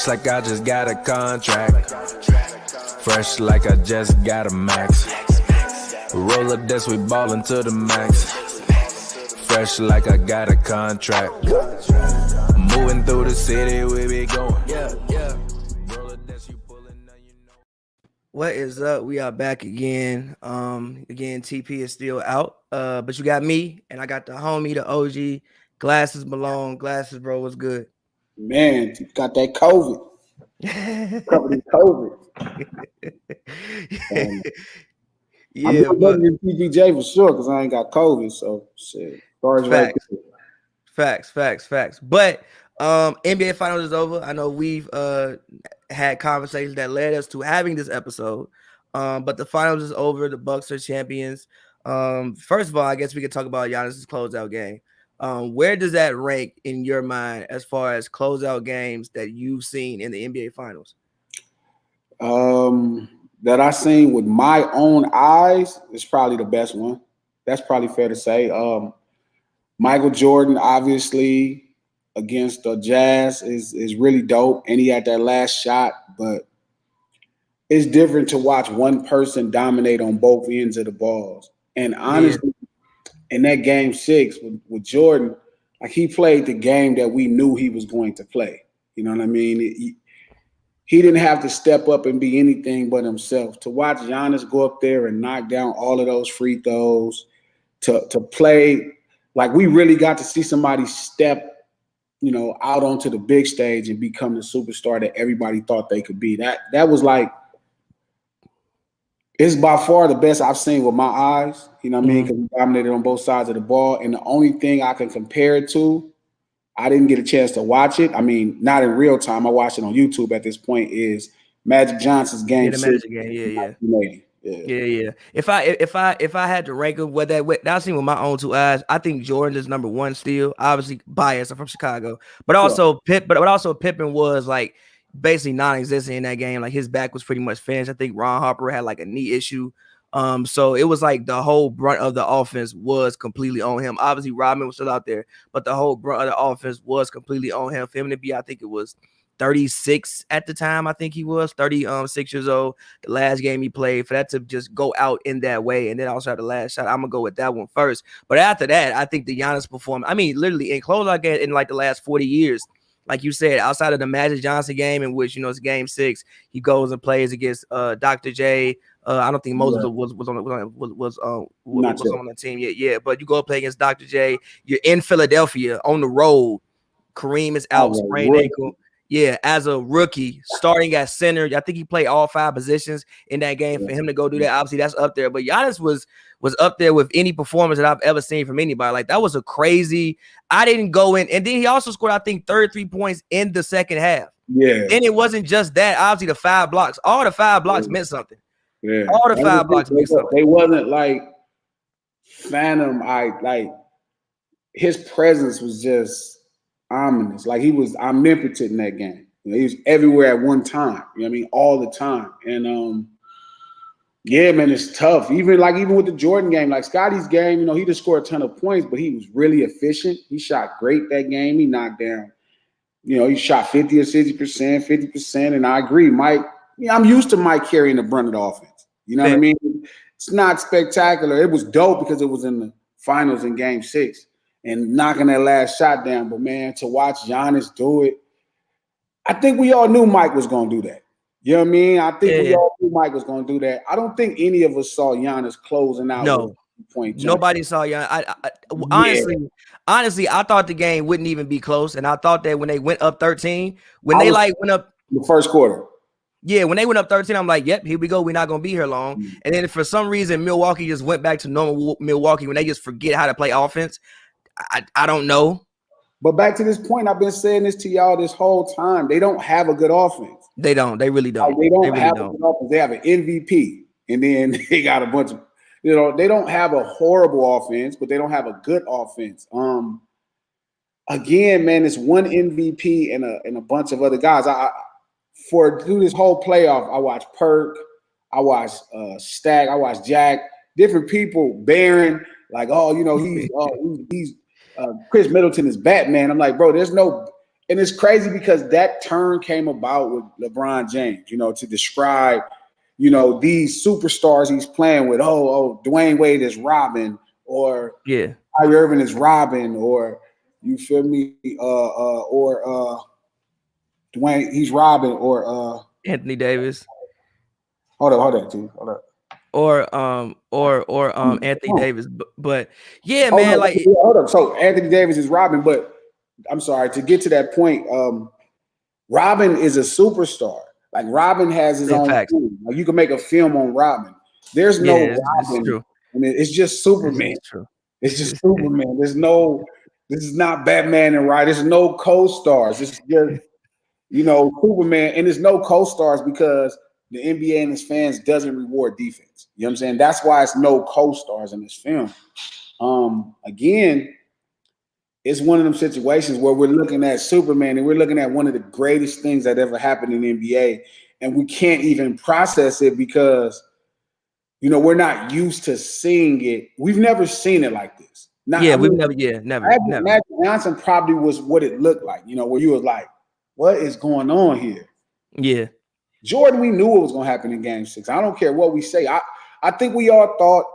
like I just got a contract. Fresh like I just got a max. Roll up this, we ballin' to the max. Fresh like I got a contract. Moving through the city, we be going. Yeah. What is up? We are back again. Again, TP is still out. But you got me, and I got the homie, the OG, Glasses Malone. Glasses, bro, what's good? Man, you got that COVID. Covered in COVID. Yeah, I'm better than PPJ for sure because I ain't got COVID. So shit. Facts. But NBA Finals is over. I know we've had conversations that led us to having this episode. But the finals is over. The Bucks are champions. First of all, I guess we could talk about Giannis' closeout game. Where does that rank in your mind as far as closeout games that you've seen in the NBA Finals? That I seen with my own eyes is probably the best one. That's probably fair to say. Michael Jordan, obviously, against the Jazz is really dope, and he had that last shot, but it's different to watch one person dominate on both ends of the balls. And honestly, in that game 6 with Jordan, like he played the game that we knew he was going to play. You know what I mean? He didn't have to step up and be anything but himself. To watch Giannis go up there and knock down all of those free throws, to play like we really got to see somebody step, out onto the big stage and become the superstar that everybody thought they could be. That was like, it's by far the best I've seen with my eyes. You know what I mean? Because he dominated on both sides of the ball. And the only thing I can compare it to, I didn't get a chance to watch it. I mean, not in real time. I watched it on YouTube at this point. Is Magic Johnson's game? The Magic game, yeah. If I had to rank them, what I've seen with my own 2 eyes, I think Jordan is number 1 still. Obviously biased. I'm from Chicago, but also Pippen was like basically non-existent in that game. Like his back was pretty much finished. I think Ron Harper had like a knee issue. So it was like the whole brunt of the offense was completely on him. Obviously, Rodman was still out there, but the whole brunt of the offense was completely on him. For him to be, I think it was 36 at the time. I think he was 36 years old. The last game he played, for that to just go out in that way, and then also have the last shot. I'm gonna go with that one first. But after that, I think the Giannis performance. I mean, literally in closeout game in like the last 40 years. Like you said, outside of the Magic Johnson game, in which it's game 6, he goes and plays against Dr. J. I don't think Moses was on the team yet. Yeah, but you go play against Dr. J. You're in Philadelphia on the road. Kareem is out, sprained ankle. Yeah, as a rookie, starting at center. I think he played all 5 positions in that game. For him to go do that, obviously that's up there. But Giannis was up there with any performance that I've ever seen from anybody. Like that was a crazy. I didn't go in, and then he also scored, I think, 33 points in the second half. Yeah. Then it wasn't just that. Obviously, the 5 blocks. All the 5 blocks meant something. Yeah. All the 5 blocks meant something. They wasn't like phantom. Like his presence was just ominous. Like he was omnipotent in that game. He was everywhere at one time. You know what I mean? All the time. And yeah, man, it's tough. Even with the Jordan game, like Scotty's game, he just scored a ton of points, but he was really efficient. He shot great that game. He knocked down, he shot 50 or 60%, 50%. And I agree, Mike. I'm used to Mike carrying the brunt of the offense. You know what I mean? It's not spectacular. It was dope because it was in the finals in game 6 and knocking that last shot down. But man, to watch Giannis do it, I think we all knew Mike was going to do that. You know what I mean? I think we all knew Mike was going to do that. I don't think any of us saw Giannis closing out. No, nobody saw Giannis. Honestly, I thought the game wouldn't even be close, and I thought that when they went up 13, went up the first quarter. Yeah, when they went up 13, I'm like, yep, here we go. We're not going to be here long. And then for some reason, Milwaukee just went back to normal Milwaukee when they just forget how to play offense. I don't know. But back to this point, I've been saying this to y'all this whole time. They don't have a good offense. They don't. They really don't. They don't have a good offense. They have an MVP, and then they got a bunch of, they don't have a horrible offense, but they don't have a good offense. Again, man, it's one MVP and a bunch of other guys. Through this whole playoff, I watched Perk, I watched Stack, I watched Jack, different people, Barron, like, he's Chris Middleton is Batman. I'm like, bro, there's no And it's crazy because that term came about with LeBron James, to describe, these superstars he's playing with. Oh, Dwayne Wade is Robin, or Kyrie Irving is Robin, or you feel me? Or Dwayne, he's Robin, or Anthony Davis. Hold up, dude. Hold up. Or Anthony Davis. But yeah, man, hold up. So Anthony Davis is Robin, but I'm sorry, to get to that point, Robin is a superstar. Like Robin has his own film. Like you can make a film on Robin. There's no Robin. It's just Superman. It's just Superman. This is not Batman and right. There's no co-stars. It's just, Superman. And there's no co-stars because the NBA and its fans doesn't reward defense. You know what I'm saying? That's why it's no co-stars in this film. Again, it's one of them situations where we're looking at Superman and we're looking at one of the greatest things that ever happened in the NBA, and we can't even process it because, we're not used to seeing it. We've never seen it like this. Never. Magic Johnson probably was what it looked like, where you was like, what is going on here? Yeah. Jordan, we knew what was going to happen in Game 6. I don't care what we say. I think we all thought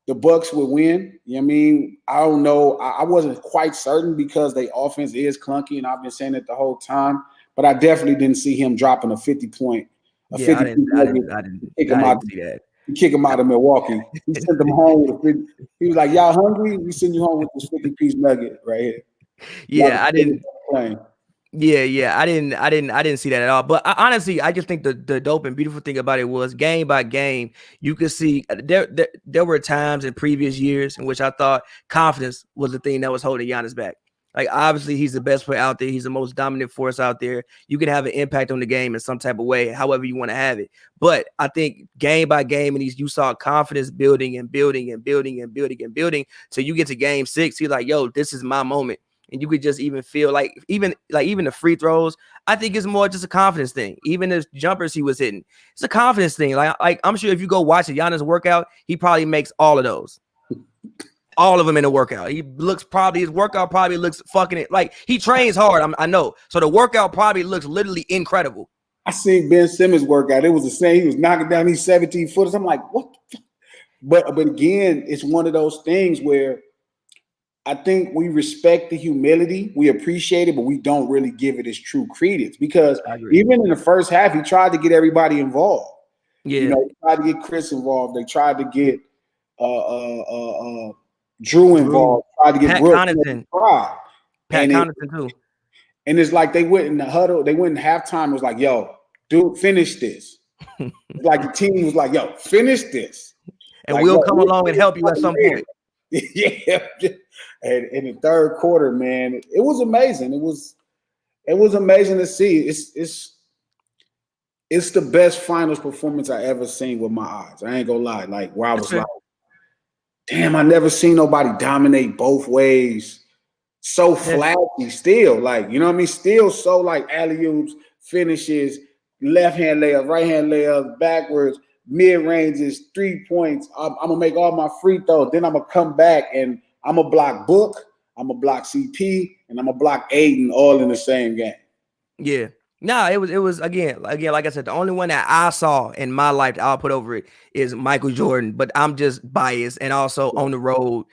the Bucks would win. You know what I mean? I don't know. I wasn't quite certain because their offense is clunky, and I've been saying it the whole time. But I definitely didn't see him dropping a 50-point. I didn't see that. He kick him out of Milwaukee. He sent them home with 50. He was like, "Y'all hungry? We send you home with this 50-piece nugget right here." Yeah, I didn't. Yeah, I didn't see that at all. But honestly, I just think the dope and beautiful thing about it was game by game, you could see there were times in previous years in which I thought confidence was the thing that was holding Giannis back. Like, obviously, he's the best player out there. He's the most dominant force out there. You can have an impact on the game in some type of way, however you want to have it. But I think game by game, and you saw confidence building and building and building and building and building. So you get to Game 6, you're like, yo, this is my moment. And you could just even feel like even the free throws, I think it's more just a confidence thing. Even the jumpers he was hitting, it's a confidence thing. Like I'm sure if you go watch a Giannis workout, he probably makes all of those. All of them in a workout. His workout probably looks fucking it. Like, he trains hard. I know. So the workout probably looks literally incredible. I seen Ben Simmons workout. It was the same. He was knocking down these 17-footers. I'm like, what the fuck? But again, it's one of those things where I think we respect the humility, we appreciate it, but we don't really give it its true credence because even in the first half, he tried to get everybody involved. Yeah, he tried to get Chris involved. They tried to get Drew involved. Tried to get Pat Connaughton. Pat Connaughton too. And it's like they went in the huddle. They went in halftime. It was like, "Yo, dude, finish this." Like the team was like, "Yo, finish this," and like, we'll come along and help you at some point. Yeah. And in the third quarter, man, it was amazing. It was amazing to see. It's the best finals performance I ever seen with my eyes. I ain't gonna lie. Like, where I was like, damn, I never seen nobody dominate both ways so flashy still. Like, you know what I mean? Still so like alley-oops, finishes, left hand layup, right hand layup, backwards, mid ranges, 3 points. I'm gonna make all my free throws. Then I'm gonna come back and I'm gonna block Book, I'm gonna block CP, and I'm gonna block Aiden all in the same game. Yeah. No, it was again, like I said, the only one that I saw in my life that I'll put over it is Michael Jordan, but I'm just biased. And also on the road,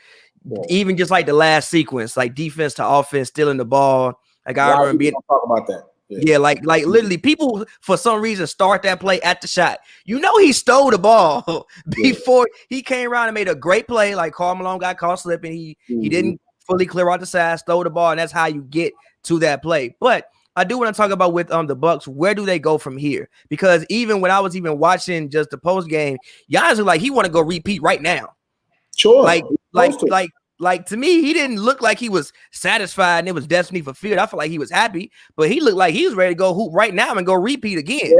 even just like the last sequence, like defense to offense, stealing the ball. Like, I remember being talk about that. Yeah, like literally people for some reason start that play at the shot. He stole the ball before he came around and made a great play. Like, Karl Malone got caught slipping. He didn't fully clear out the side, stole the ball, and that's how you get to that play. But I do want to talk about with the Bucks, where do they go from here? Because even when I was even watching just the post game, Giannis was like he want to go repeat right now. Sure. Like to me, he didn't look like he was satisfied and it was destiny fulfilled. I feel like he was happy, but he looked like he was ready to go hoop right now and go repeat again.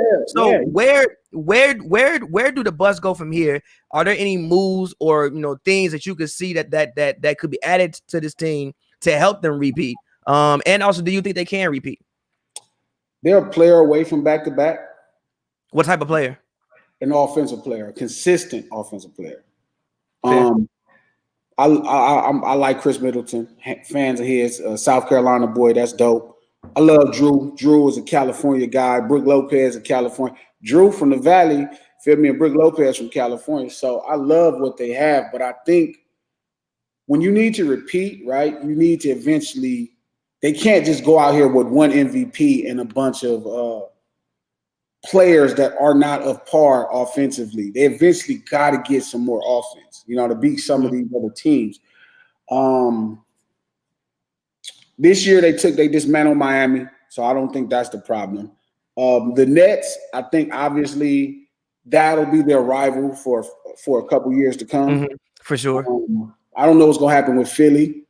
Where do the Bucks go from here? Are there any moves or things that you could see that could be added to this team to help them repeat? And also, do you think they can repeat? They're a player away from back-to-back. What type of player? An offensive player, a consistent offensive player. I like Chris Middleton. Fans of his, South Carolina boy, that's dope. I love Drew. Drew is a California guy. Brook Lopez a California. Drew from the Valley, feel me, and Brook Lopez from California. So I love what they have, but I think when you need to repeat, right, you need to eventually – they can't just go out here with one MVP and a bunch of players that are not of par offensively. They eventually got to get some more offense, to beat some of these other teams. This year they dismantled Miami, so I don't think that's the problem. The Nets, I think obviously that'll be their rival for a couple years to come. For sure. I don't know what's going to happen with Philly.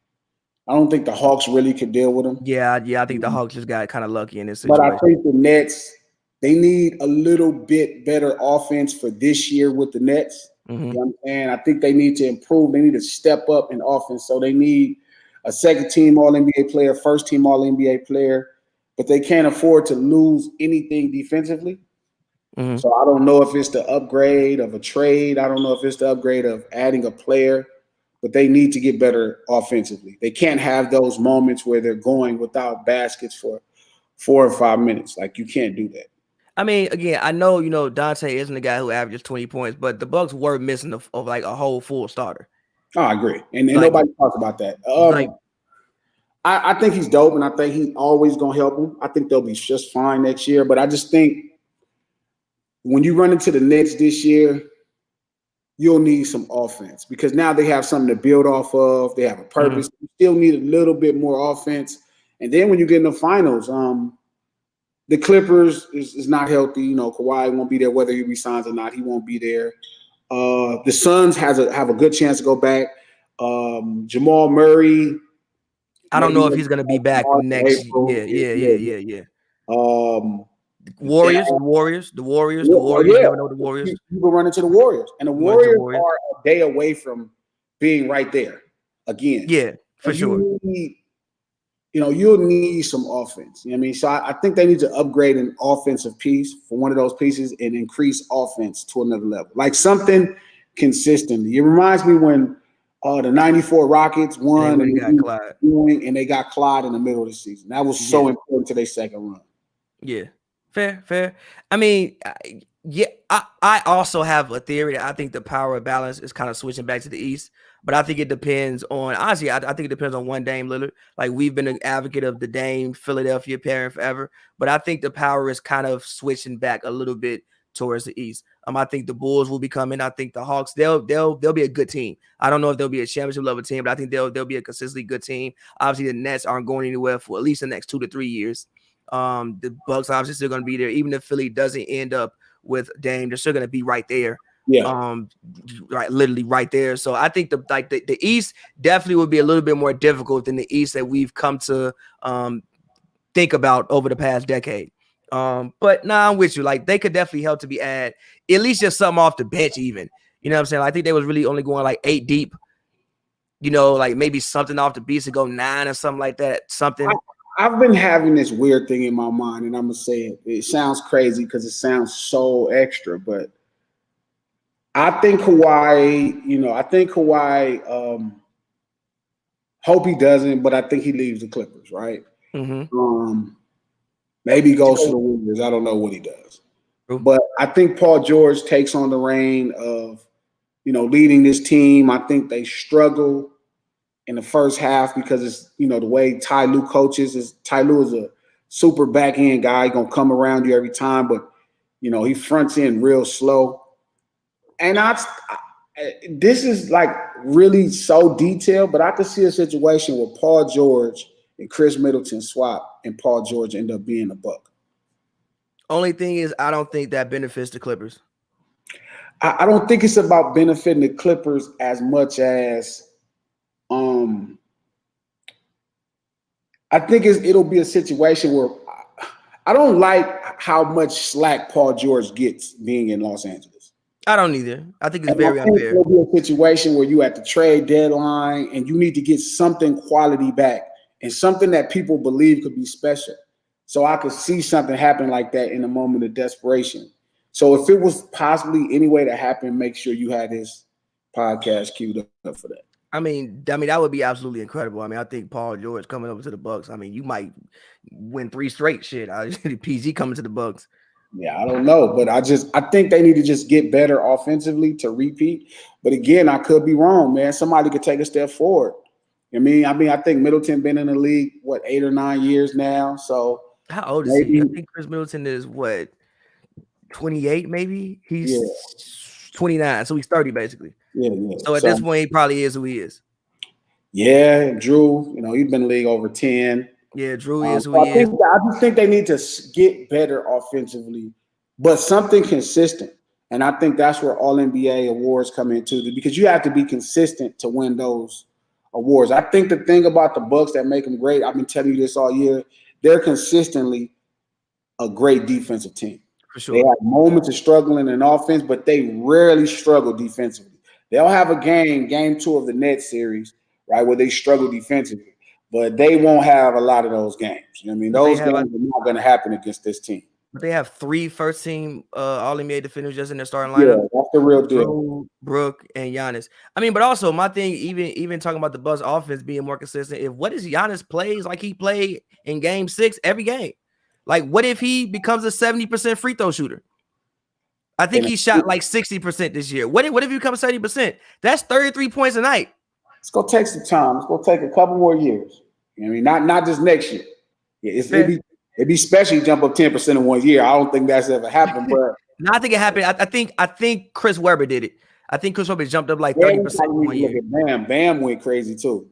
I don't think the Hawks really could deal with them. Yeah, I think the Hawks just got kind of lucky in this situation. But I think the Nets, they need a little bit better offense for this year with the Nets. You know what I'm saying? I think they need to improve. They need to step up in offense. So they need a second-team All-NBA player, first-team All-NBA player, but they can't afford to lose anything defensively. So I don't know if it's the upgrade of a trade. I don't know if it's the upgrade of adding a player, but they need to get better offensively. They can't have those moments where they're going without baskets for 4 or 5 minutes. Like, you can't do that. I mean, again, I know, Dante isn't the guy who averages 20 points, but the Bucks were missing of like a whole full starter. Oh, I agree. And nobody talks about that. I think he's dope, and I think he's always going to help them. I think they'll be just fine next year. But I just think when you run into the Nets this year, you'll need some offense because now they have something to build off of. They have a purpose. You still need a little bit more offense. And then when you get in the finals, the Clippers is not healthy. Kawhi won't be there whether he resigns or not. He won't be there. The Suns have a good chance to go back. Jamal Murray. I don't know if he's going to be back next year. Yeah. Warriors. You never know the Warriors. People run into the Warriors. And the Warriors are a day away from being right there again. Yeah, for sure. You'll need some offense. You know what I mean? So I think they need to upgrade an offensive piece for one of those pieces and increase offense to another level. Like something consistently. It reminds me when the 94 Rockets won and they got Clyde in the middle of the season. That was so important to their second run. Yeah. Fair. I mean, I also have a theory that I think the power balance is kind of switching back to the East, but I think it depends on, honestly, I think it depends on one Dame Lillard. Like, we've been an advocate of the Dame Philadelphia pairing forever, but I think the power is kind of switching back a little bit towards the East. I think the Bulls will be coming. I think the Hawks, they'll be a good team. I don't know if they'll be a championship level team, but I think they'll be a consistently good team. Obviously, the Nets aren't going anywhere for at least the next 2 to 3 years. The Bucks obviously still going to be there. Even if Philly doesn't end up with Dame, they're still going to be right there. Yeah. Literally right there. So I think the East definitely would be a little bit more difficult than the East that we've come to think about over the past decade. But I'm with you. Like, they could definitely help to be at least just something off the bench, even. You know what I'm saying? I think they was really only going like 8 deep. Like maybe something off the beach to go 9 or something like that. Something. I've been having this weird thing in my mind, and I'm gonna say it. It sounds crazy because it sounds so extra, but I think Kawhi. Hope he doesn't, but I think he leaves the Clippers, right? Maybe goes to the Warriors. I don't know what he does, but I think Paul George takes on the reign of, leading this team. I think they struggle in the first half because it's, the way Ty Lue coaches Ty Lue is a super back end guy. He's gonna come around you every time, but he fronts in real slow. And this is like really so detailed, but I could see a situation where Paul George and Chris Middleton swap and Paul George end up being a Buck. Only thing is, I don't think that benefits the Clippers. I don't think it's about benefiting the Clippers as much as I think it'll be a situation where I don't like how much slack Paul George gets being in Los Angeles. I don't either. I think it's very unfair. There'll be a situation where you at the trade deadline and you need to get something quality back and something that people believe could be special. So I could see something happen like that in a moment of desperation. So if it was possibly any way to happen, make sure you had this podcast queued up for that. I mean, that would be absolutely incredible. I mean, I think Paul George coming over to the Bucks. I mean, you might win 3 straight. Shit, PG coming to the Bucks. Yeah, I don't know, but I think they need to just get better offensively to repeat. But again, I could be wrong, man. Somebody could take a step forward. I mean, I think Middleton been in the league 8 or 9 years now. So how old is he? I think Chris Middleton is what, 28 maybe? He's 29, so he's 30 basically. Yeah. So at this point, he probably is who he is. Yeah, Drew, he's been in the league over 10. Yeah, Drew is who he is. I just think they need to get better offensively, but something consistent. And I think that's where all NBA awards come into, because you have to be consistent to win those awards. I think the thing about the Bucks that make them great, I've been telling you this all year, they're consistently a great defensive team. For sure. They have moments of struggling in offense, but they rarely struggle defensively. They'll have a game 2 of the Nets series, right, where they struggle defensively, but they won't have a lot of those games. You know what I mean? Those games are not going to happen against this team. But they have 3 first-team All-NBA defenders just in their starting lineup. Yeah, that's the real deal. Drew, Brook, and Giannis. I mean, but also my thing, even talking about the Bucks offense being more consistent, if what is Giannis plays like he played in Game 6 every game? Like, what if he becomes a 70% free throw shooter? I think he shot like 60% this year. What if he becomes 70%? That's 33 points a night. It's gonna take some time. It's gonna take a couple more years. You know what I mean? Not just next year. Yeah, it'd be special jump up 10% in 1 year. I don't think that's ever happened, but no, I think it happened. I think Chris Webber did it. I think Chris Webber jumped up like 30% in 1 year. Bam went crazy too.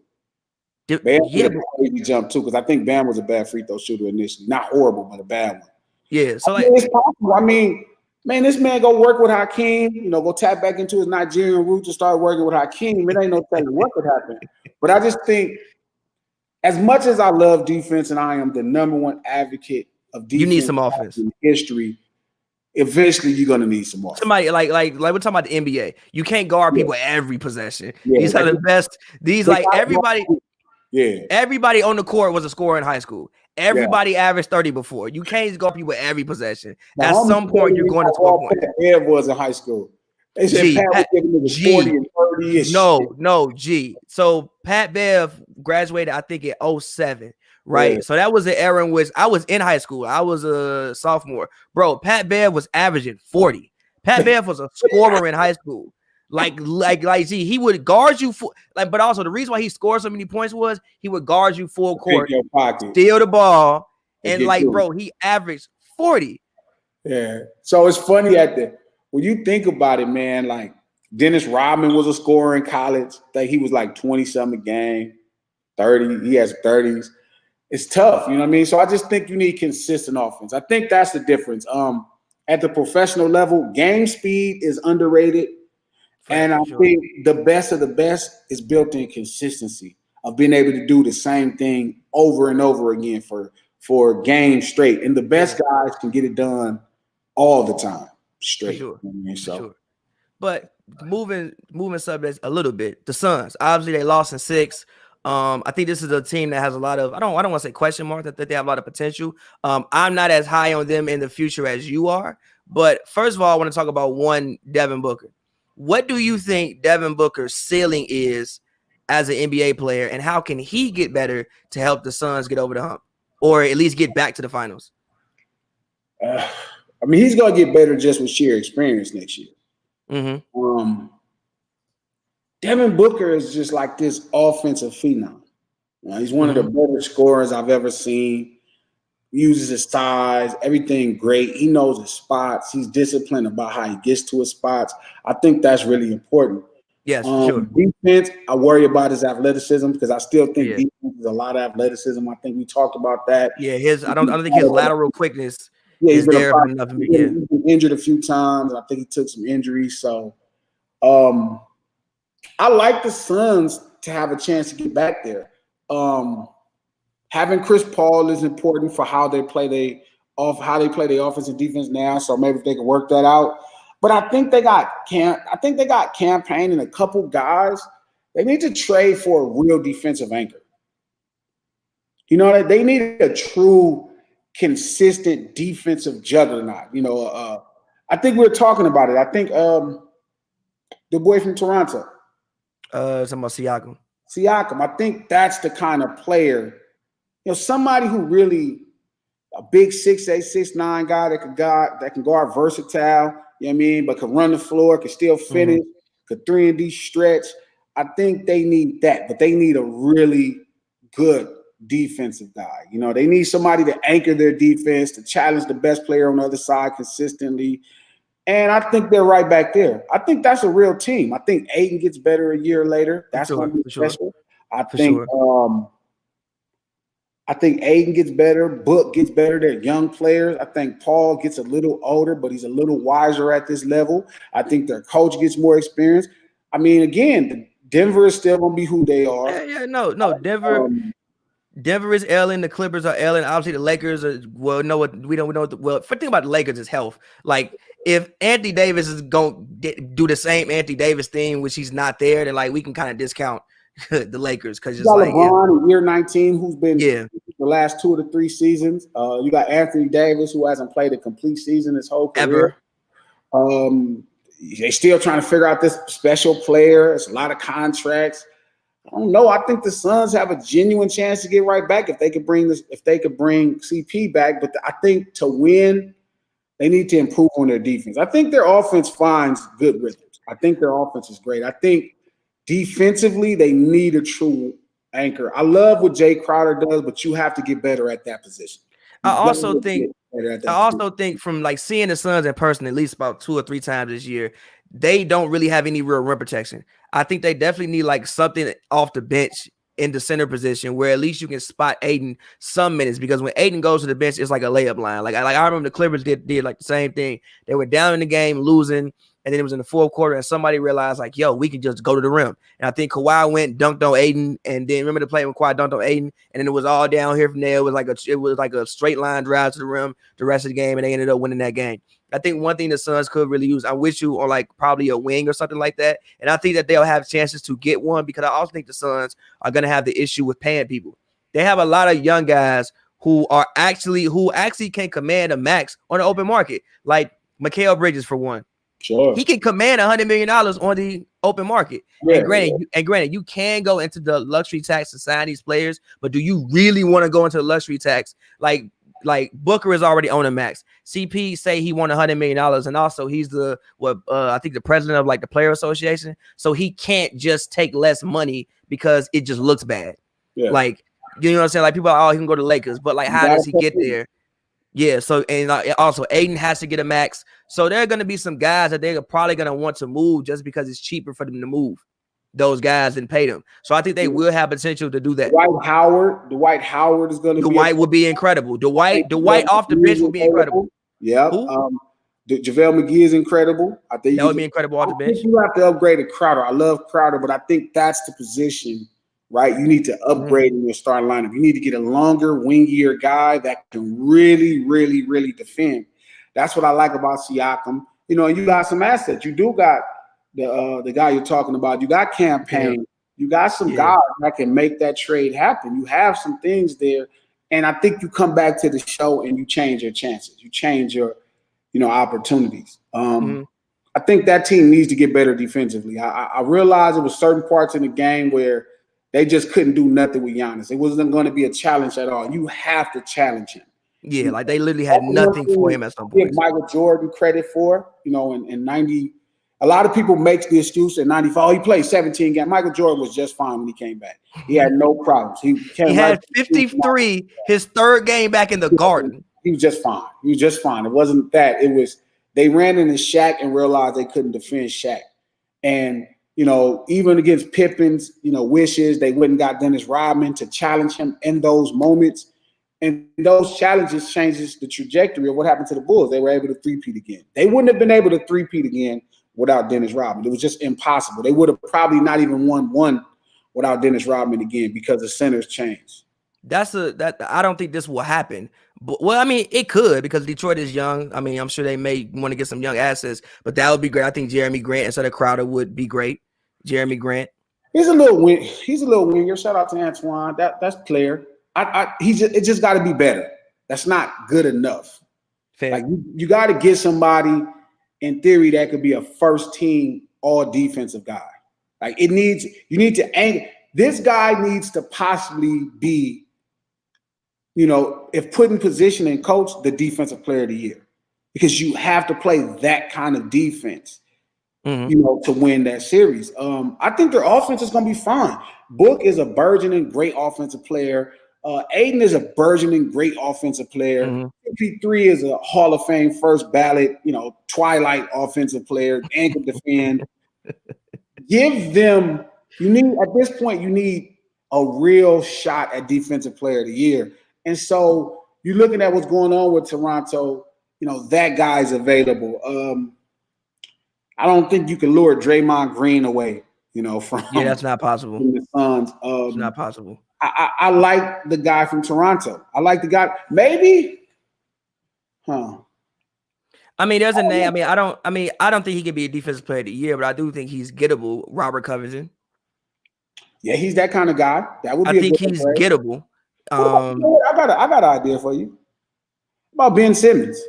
Bam did a crazy jump too, because I think Bam was a bad free throw shooter initially. Not horrible, but a bad one. Yeah, so it's possible. I mean, man, this man go work with Hakeem, go tap back into his Nigerian roots and start working with Hakeem. It ain't no telling what could happen. But I just think, as much as I love defense and I am the #1 advocate of defense, you need some offense in history. Eventually, you're gonna need some offense. Somebody like we're talking about the NBA. You can't guard people every possession. These are the best. These everybody. Yeah, everybody on the court was a scorer in high school. Everybody averaged 30 before. You can't guard people every possession. At some point, you're going to score points. Pat was in high school. They said Pat was giving niggas 40 and 30. No, G. So Pat Bev graduated, I think, in 07, right? Yeah. So that was the era in which I was in high school. I was a sophomore. Bro, Pat Bev was averaging 40. Pat Bev was a scorer in high school. Like G, he would guard you but also the reason why he scored so many points was he would guard you full court, steal the ball, and bro, he averaged 40. Yeah. So it's funny when you think about it, man, like Dennis Rodman was a scorer in college. I think he was like 20-something a game, 30. He has 30s. It's tough, you know what I mean? So I just think you need consistent offense. I think that's the difference. At the professional level, game speed is underrated. And I think the best of the best is built in consistency of being able to do the same thing over and over again for games straight. And the best guys can get it done all the time straight. For sure. You know what I mean? So. For sure. But moving subjects a little bit, the Suns, obviously they lost in 6. I think this is a team that has a lot of, I don't want to say question mark, that they have a lot of potential. I'm not as high on them in the future as you are. But first of all, I want to talk about Devin Booker. What do you think Devin Booker's ceiling is as an NBA player, and how can he get better to help the Suns get over the hump, or at least get back to the finals? I mean, he's going to get better just with sheer experience next year. Mm-hmm. Devin Booker is just like this offensive phenom. He's one of the better scorers I've ever seen. Uses his size, everything great. He knows his spots. He's disciplined about how he gets to his spots. I think that's really important. Yes, sure. Defense, I worry about his athleticism because I still think defense is a lot of athleticism. I think we talked about that. Yeah, I don't think his lateral quickness is there enough. He's been injured a few times. I think he took some injuries. So I like the Suns to have a chance to get back there. Having Chris Paul is important for how they play their offense and defense now. So maybe if they can work that out. But I think they got campaign and a couple guys. They need to trade for a real defensive anchor. You know, they need a true, consistent defensive juggernaut. You know, I think we were talking about it. I think the boy from Toronto. Talking about Siakam. Siakam, I think that's the kind of player, somebody who really a big 6'8", 6'9" guy that can guard versatile, you know what I mean, but can run the floor, can still finish, could 3-and-D stretch. I think they need that, but they need a really good defensive guy. They need somebody to anchor their defense, to challenge the best player on the other side consistently. And I think they're right back there. I think that's a real team. I think Ayton gets better a year later. That's going to be special. I think Ayton gets better. Book gets better. They're young players. I think Paul gets a little older, but he's a little wiser at this level. I think their coach gets more experience. I mean, again, Denver is still going to be who they are. No. Denver is ailing. The Clippers are ailing. Obviously, the Lakers are. Well, no, we don't know. Thing about the Lakers is health. Like, if Anthony Davis is going to do the same Anthony Davis thing, which he's not there, then like we can kind of discount the Lakers because just like LeBron in year 19, who's been the last 2 to 3 seasons. You got Anthony Davis, who hasn't played a complete season his whole career. They're still trying to figure out this special player. It's a lot of contracts. I don't know. I think the Suns have a genuine chance to get right back if they could bring CP back. But I think to win, they need to improve on their defense. I think their offense finds good rhythms. I think their offense is great. I think defensively, they need a true anchor. I love what Jay Crowder does, but you have to get better at that position. I also think from like seeing the Suns in person at least about 2 or 3 times this year, they don't really have any real rim protection. I think they definitely need like something off the bench in the center position where at least you can spot Ayton some minutes, because when Ayton goes to the bench, it's like a layup line. Like I remember the Clippers did like the same thing. They were down in the game, losing, and then it was in the fourth quarter, and somebody realized like, yo, we can just go to the rim. And I think Kawhi went, dunked on Ayton, and then remember the play when Kawhi dunked on Ayton, and then it was all down here from there. It was like a straight line drive to the rim the rest of the game, and they ended up winning that game. I think one thing the Suns could really use, I wish you on like probably a wing or something like that. And I think that they'll have chances to get one, because I also think the Suns are going to have the issue with paying people. They have a lot of young guys who actually can command a max on the open market, like Mikal Bridges for one. Sure, he can command $100 million on the open market. Yeah, and granted, you can go into the luxury tax to sign these players, but do you really want to go into the luxury tax? Like Booker is already on a max. CP say he won $100 million, and also he's I think the president of like the player association. So he can't just take less money because it just looks bad. Yeah. Like, you know what I'm saying? Like people are, he can go to Lakers, but like how does he get there? Yeah. So and also Ayton has to get a max. So there are going to be some guys that they're probably going to want to move just because it's cheaper for them to move those guys and pay them. So I think they will have potential to do that. Dwight Howard is going to be. Dwight would be incredible. Dwight off the bench would be incredible. Yeah. JaVale McGee is incredible. I think that would be incredible off the bench. You have to upgrade to Crowder. I love Crowder, but I think that's the position, right? You need to upgrade in your starting lineup. You need to get a longer, wingier guy that can really, really, really defend. That's what I like about Siakam. And you got some assets. You do got the guy you're talking about. You got campaign. You got some guys that can make that trade happen. You have some things there. And I think you come back to the show and you change your chances. You change your, opportunities. I think that team needs to get better defensively. I realized there was certain parts in the game where they just couldn't do nothing with Giannis. It wasn't going to be a challenge at all. You have to challenge him. Yeah, like they literally had nothing for him at some point. Give Michael Jordan credit for, in 90. A lot of people make the excuse in 95. He played 17 games. Michael Jordan was just fine when he came back. He had no problems. He had 53 his third game back in the Garden. He was just fine. It wasn't that. It was they ran into Shaq and realized they couldn't defend Shaq. And, even against Pippen's, wishes, they wouldn't got Dennis Rodman to challenge him in those moments. And those challenges changes the trajectory of what happened to the Bulls. They were able to three-peat again. They wouldn't have been able to three-peat again without Dennis Rodman. It was just impossible. They would have probably not even won one without Dennis Rodman again because the centers changed. I don't think this will happen. But, well, I mean, it could because Detroit is young. I mean, I'm sure they may want to get some young assets, but that would be great. I think Jeremy Grant instead of Crowder would be great. Jeremy Grant. He's a little winger. Shout out to Antoine. That's player. It just got to be better. That's not good enough. Fair. Like you got to get somebody in theory that could be a first team all defensive guy. Like you need to anchor. This guy needs to possibly be, if put in position and coach, the defensive player of the year, because you have to play that kind of defense, to win that series. I think their offense is going to be fine. Book is a burgeoning great offensive player. Aiden is a burgeoning great offensive player. CP3 is a Hall of Fame first ballot, twilight offensive player, and can defend. Give them, at this point, you need a real shot at defensive player of the year. And so you're looking at what's going on with Toronto, that guy's available. I don't think you can lure Draymond Green away, from that's not possible. The Suns. It's not possible. I like the guy from Toronto. I like the guy. Maybe, I mean, there's a name. I don't think he can be a defensive player of the year, but I do think he's gettable. Robert Covington. Yeah, he's that kind of guy. That would be. I think he's gettable. I got an idea for you. About Ben Simmons.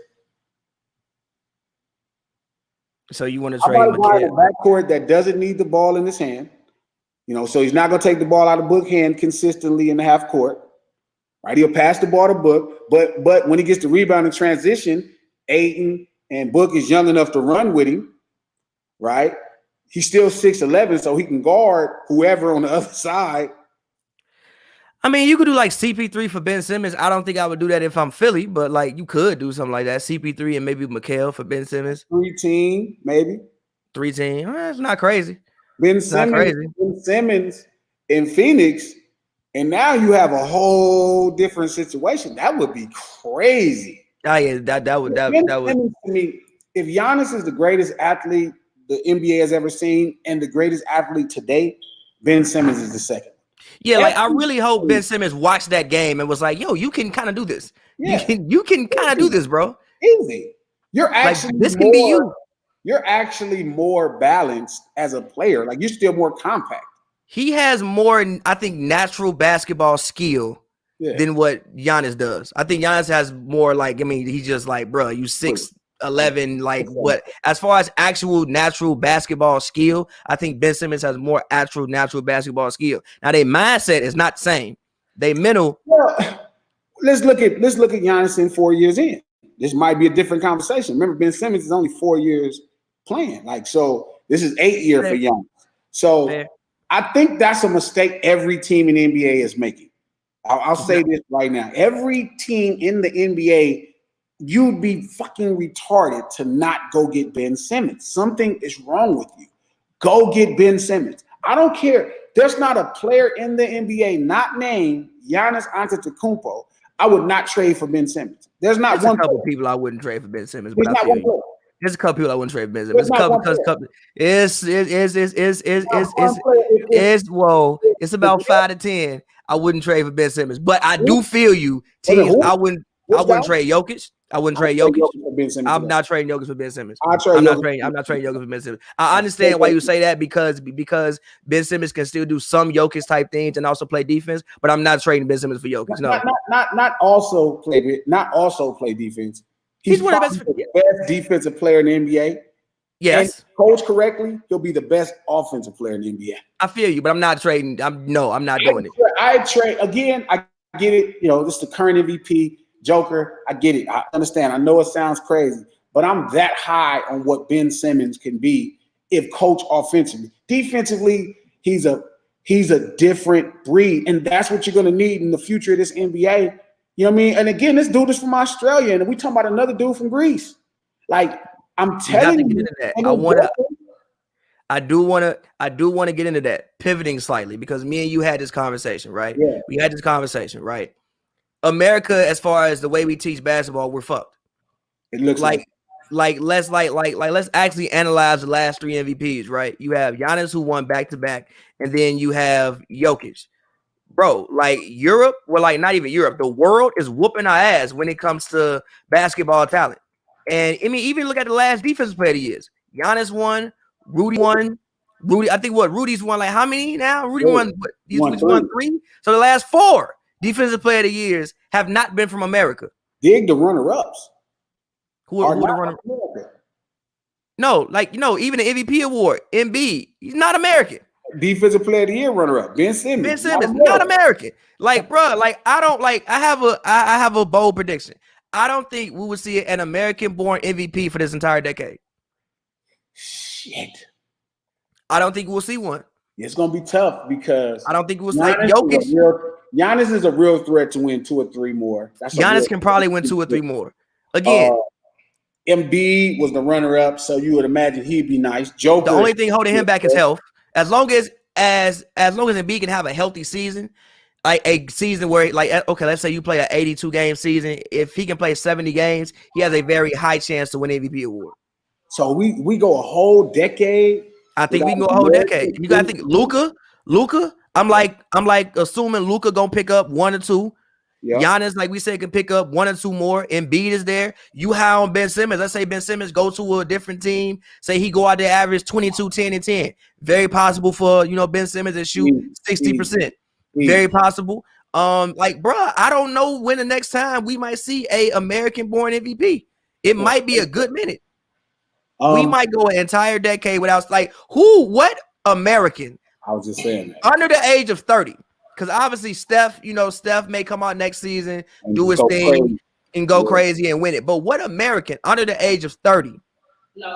So you want to trade him? A guy in the backcourt that doesn't need the ball in his hand. So he's not going to take the ball out of Book hand consistently in the half court. Right? He'll pass the ball to Book, but when he gets the rebound in transition, Aiden and Book is young enough to run with him. Right? He's still 6'11", so he can guard whoever on the other side. I mean, you could do like CP3 for Ben Simmons. I don't think I would do that if I'm Philly, but like you could do something like that. CP3 and maybe Mikal for Ben Simmons. 3-team, maybe. 3-team. It's not crazy. Ben Simmons in Phoenix, and now you have a whole different situation. That would be crazy. Oh yeah, that would. To me, if Giannis is the greatest athlete the NBA has ever seen and the greatest athlete today, Ben Simmons is the second. Yeah, like I really hope Ben Simmons watched that game and was like, "Yo, you can kind of do this. Yeah. You can kind of do this, bro. Easy. You're actually like, this can be you. You're actually more balanced as a player. Like you're still more compact. He has more, I think, natural basketball skill than what Giannis does. I think Giannis has more. Like, I mean, he's just like, bro, you 6'11", like what? As far as actual natural basketball skill, I think Ben Simmons has more actual natural basketball skill. Now, their mindset is not the same. They mental. Well, let's look at Giannis in 4 years in. This might be a different conversation. Remember, Ben Simmons is only 4 years playing. Like, so this is 8 year for Giannis. So I think that's a mistake every team in the NBA is making. I'll say this right now. Every team in the NBA, you'd be fucking retarded to not go get Ben Simmons. Something is wrong with you. Go get Ben Simmons. I don't care. There's not a player in the NBA not named Giannis Antetokounmpo I would not trade for Ben Simmons. There's not one. A couple people I wouldn't trade for Ben Simmons. There's but not one player. There's a couple people I wouldn't trade for Ben Simmons. It's about 5 to 10. I wouldn't trade for Ben Simmons, but I do feel you. Teams, I wouldn't trade Jokic. I wouldn't trade Jokic. I'm not trading Jokic for Ben Simmons. I'm not trading Jokic for Ben Simmons. I understand why you say that because Ben Simmons can still do some Jokic type things and also play defense, but I'm not trading Ben Simmons for Jokic. No, not also play defense. He's one of the best defensive player in the NBA. Yes, and coached correctly, he'll be the best offensive player in the NBA. I feel you, but I'm not trading. I'm not doing it. I trade again. I get it. This is the current MVP. Joker, I get it. I understand. I know it sounds crazy, but I'm that high on what Ben Simmons can be if coached offensively. Defensively, he's a different breed, and that's what you're going to need in the future of this NBA. You know what I mean? And again, this dude is from Australia, and we talking about another dude from Greece. Like I'm telling you, I do want to get into that, pivoting slightly because me and you had this conversation, right? Yeah. We had this conversation, right? America, as far as the way we teach basketball, we're fucked. It looks let's actually analyze the last 3 MVPs, right? You have Giannis who won back-to-back, and then you have Jokic. Bro, like Europe, well, like not even Europe, the world is whooping our ass when it comes to basketball talent. And I mean, even look at the last defensive player of the years. Giannis won, Rudy won. I think Rudy's won like how many now? Rudy won 3. So the last 4 defensive player of the years have not been from America. Dig the runner-ups. Who are the runner-ups? No, even the MVP award, Embiid, he's not American. Defensive Player of the Year runner-up, Ben Simmons. Ben Simmons, not American. Like, bro, like I don't like. I have a bold prediction. I don't think we will see an American-born MVP for this entire decade. Shit. I don't think we'll see one. It's gonna be tough because I don't think we'll see Jokic. Giannis is a real threat to win 2 or 3 more. Giannis can probably win 2 or 3 more. Again, Embiid was the runner-up, so you would imagine he'd be nice. Joker. The only thing holding him back is health. As long as Embiid can have a healthy season, like a season where, like, okay, let's say you play an 82 game season. If he can play 70 games, he has a very high chance to win MVP award. So we go a whole decade. I think we can go a whole decade. You gotta think Luka. I'm like assuming Luka gonna pick up 1 or 2. Yep. Giannis, like we said, can pick up 1 or 2 more. Embiid is there. You high on Ben Simmons. Let's say Ben Simmons go to a different team. Say he go out there average 22, 10, and 10. Very possible for Ben Simmons to shoot 60%. Very possible. Like, bro, I don't know when the next time we might see a American-born MVP. It might be a good minute. We might go an entire decade without, like, what American? I was just saying that. Under the age of 30. Because obviously Steph may come out next season, do his thing, and go crazy and win it. But what American under the age of 30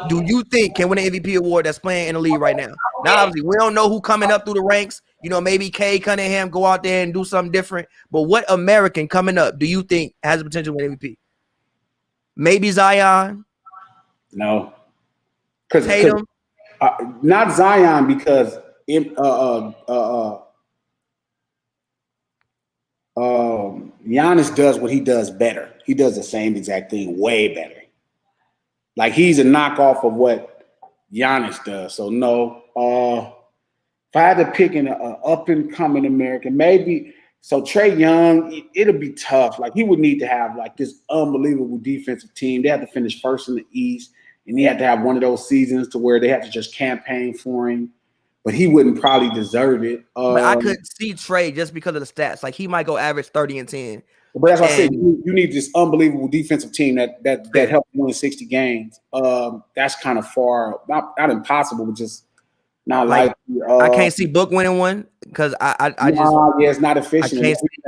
do you think can win an MVP award that's playing in the league right now? Now, obviously, we don't know who coming up through the ranks. Maybe Cade Cunningham go out there and do something different. But what American coming up do you think has the potential to win MVP? Maybe Zion? No. Tatum? Not Zion because Giannis does what he does better. He does the same exact thing way better. Like, he's a knockoff of what Giannis does. So no. If I had to pick an up and coming American, maybe. So Trae Young, it'll be tough. Like, he would need to have like this unbelievable defensive team. They have to finish first in the East, and he had to have one of those seasons to where they have to just campaign for him. But he wouldn't probably deserve it. But I could see Trae just because of the stats. Like, he might go average 30 and 10. But that's why I said you need this unbelievable defensive team that helped win 60 games. That's kind of far, not impossible, but just not like. I can't see Book winning one because it's not efficient.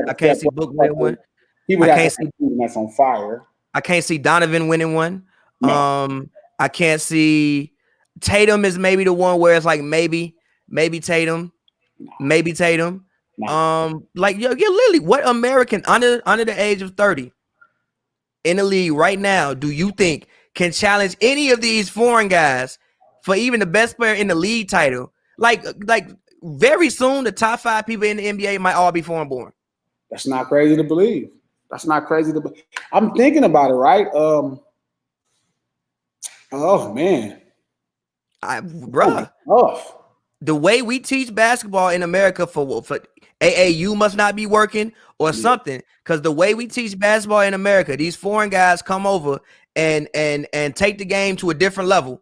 I can't see Book winning one. He would have to see that's on fire. I can't see Donovan winning one. No. I can't see Tatum is maybe the one where it's like maybe Tatum, maybe Tatum. Like literally, what American under the age of 30 in the league right now do you think can challenge any of these foreign guys for even the best player in the league title? Like very soon, the top 5 people in the NBA might all be foreign born. That's not crazy to believe. I'm thinking about it, right? Oh man, the way we teach basketball in America for AAU must not be working or something, because the way we teach basketball in America, these foreign guys come over and take the game to a different level.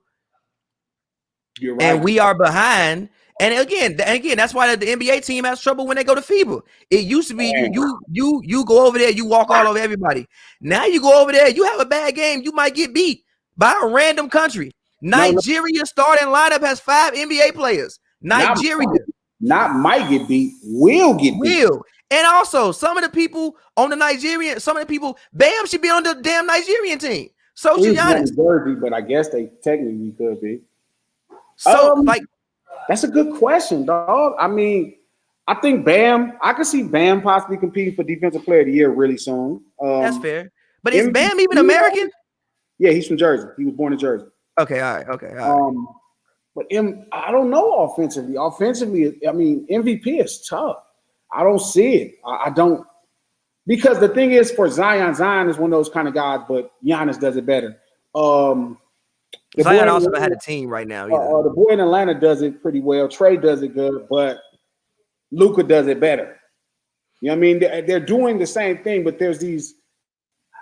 You're right. And we are behind. And again, that's why the NBA team has trouble when they go to FIBA. It used to be you go over there, you walk all over everybody. Now you go over there, you have a bad game, you might get beat by a random country. Nigeria starting lineup has 5 NBA players. Nigeria. Not might get beat, will get beat. And also, some of the people on the Nigerian, Bam should be on the damn Nigerian team. So should Giannis. Jersey, but I guess they technically could be. So, that's a good question, dog. I mean, I think Bam, I could see Bam possibly competing for Defensive Player of the Year really soon. That's fair. But is Bam even American? Yeah, he's from Jersey. He was born in Jersey. Okay, all right. But I don't know offensively. I mean, MVP is tough. I don't see it. I don't, because the thing is, for Zion is one of those kind of guys, but Giannis does it better. Zion also had a team right now. The boy in Atlanta does it pretty well. Trae does it good, but Luka does it better. You know what I mean? They're doing the same thing, but there's these,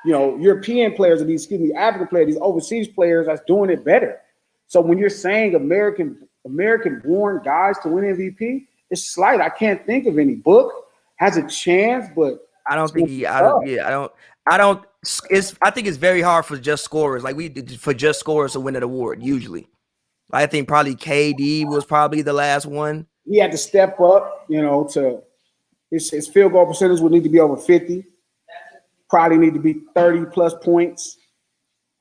European players and African players, these overseas players that's doing it better. So when you're saying American-born guys to win MVP, it's slight. I can't think of any. Book has a chance, but I don't think I think it's very hard for just scorers. Like for just scorers to win an award usually. I think probably KD was probably the last one. he had to step up, to his field goal percentage would need to be over 50. Probably need to be 30 plus points.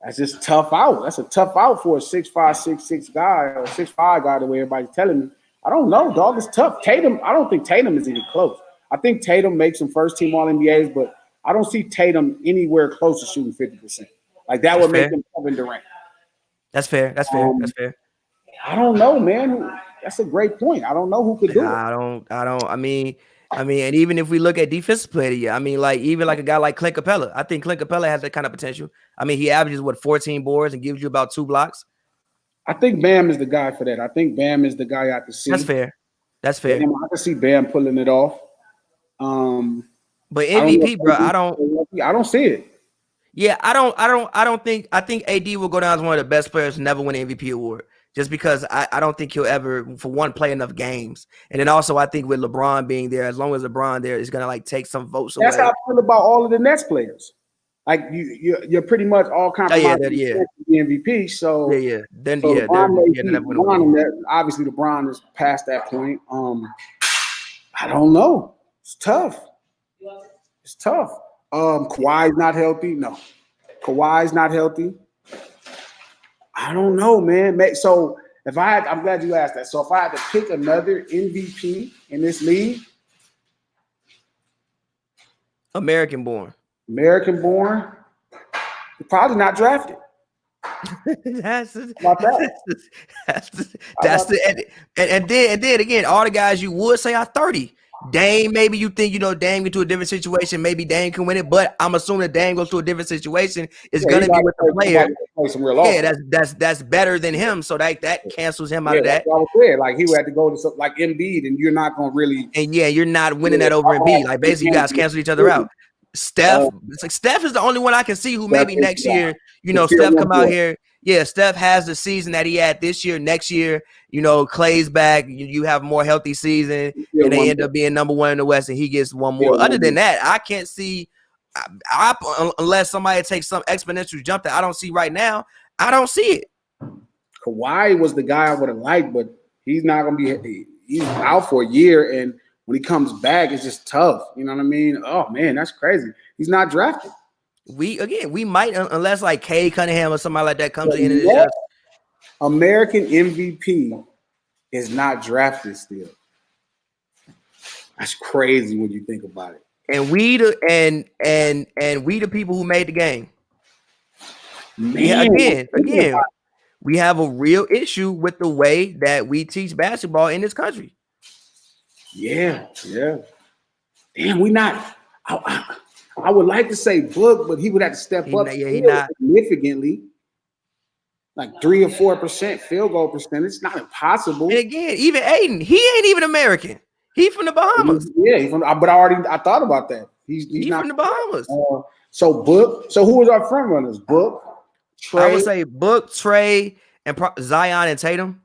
That's just tough out. That's a tough out for a 6'5", 6'6" guy or 6'5" guy, the way everybody's telling me. I don't know, dog. It's tough. Tatum, I don't think Tatum is even close. I think Tatum makes some first-team All-NBAs, but I don't see Tatum anywhere close to shooting 50%. Like, that would make him Kevin Durant. That's fair. That's fair. That's fair. I don't know, man. That's a great point. I don't know who could do it. I don't. I mean, and even if we look at defensive player of the year, I mean, like even like a guy like Clint Capella, I think Clint Capella has that kind of potential. I mean, he averages 14 boards and gives you about 2 blocks. I think Bam is the guy for that. I think Bam is the guy I can see. That's fair. That's fair. I can see Bam pulling it off. But MVP, bro, I don't see it. Yeah, I think AD will go down as one of the best players to never win an MVP award. Just because I don't think he'll ever, for one, play enough games. And then also I think with LeBron being there, as long as LeBron there is gonna take some votes away. That's how I feel about all of the Nets players. Like you're pretty much all compromised the MVP. So Then LeBron, obviously LeBron is past that point. I don't know. It's tough. It's tough. Kawhi's not healthy. No, Kawhi's not healthy. I don't know, man. So I'm glad you asked that. So if I had to pick another MVP in this league, American born, probably not drafted. That's and then again, all the guys you would say are 30. Dame, maybe you think Dame get to a different situation. Maybe Dame can win it, but I'm assuming that Dame goes to a different situation. It's gonna be with the player. Yeah, that's better than him. So that cancels him out of that. Like he would have to go to something like Embiid, and you're not gonna really. And you're not winning that over Embiid. Like basically, you guys cancel each other out. Steph, it's like Steph is the only one I can see who maybe next year, Steph come out here. Yeah, Steph has the season that he had this year. Next year, Clay's back. You have a more healthy season, and they end up being number 1 in the West, and he gets one more. Other than that, I can't see, unless somebody takes some exponential jump that I don't see right now. I don't see it. Kawhi was the guy I would have liked, but he's not going to be. He's out for a year, and when he comes back, it's just tough. You know what I mean? Oh man, that's crazy. He's not drafted. We might, unless like Cade Cunningham or somebody like that comes in. And American MVP is not drafted still. That's crazy when you think about it. And we the people who made the game. Man, again, we have a real issue with the way that we teach basketball in this country. Yeah. Damn, we not. I would like to say Book, but he would have to step up significantly. Like 3 or 4% field goal percentage. It's not impossible. And again, even Aiden, he ain't even American. He's from the Bahamas. But I thought about that. He's not from the Bahamas. So Book. So who was our front runners? Book, Trey. I would say Book, Trey, and Zion and Tatum.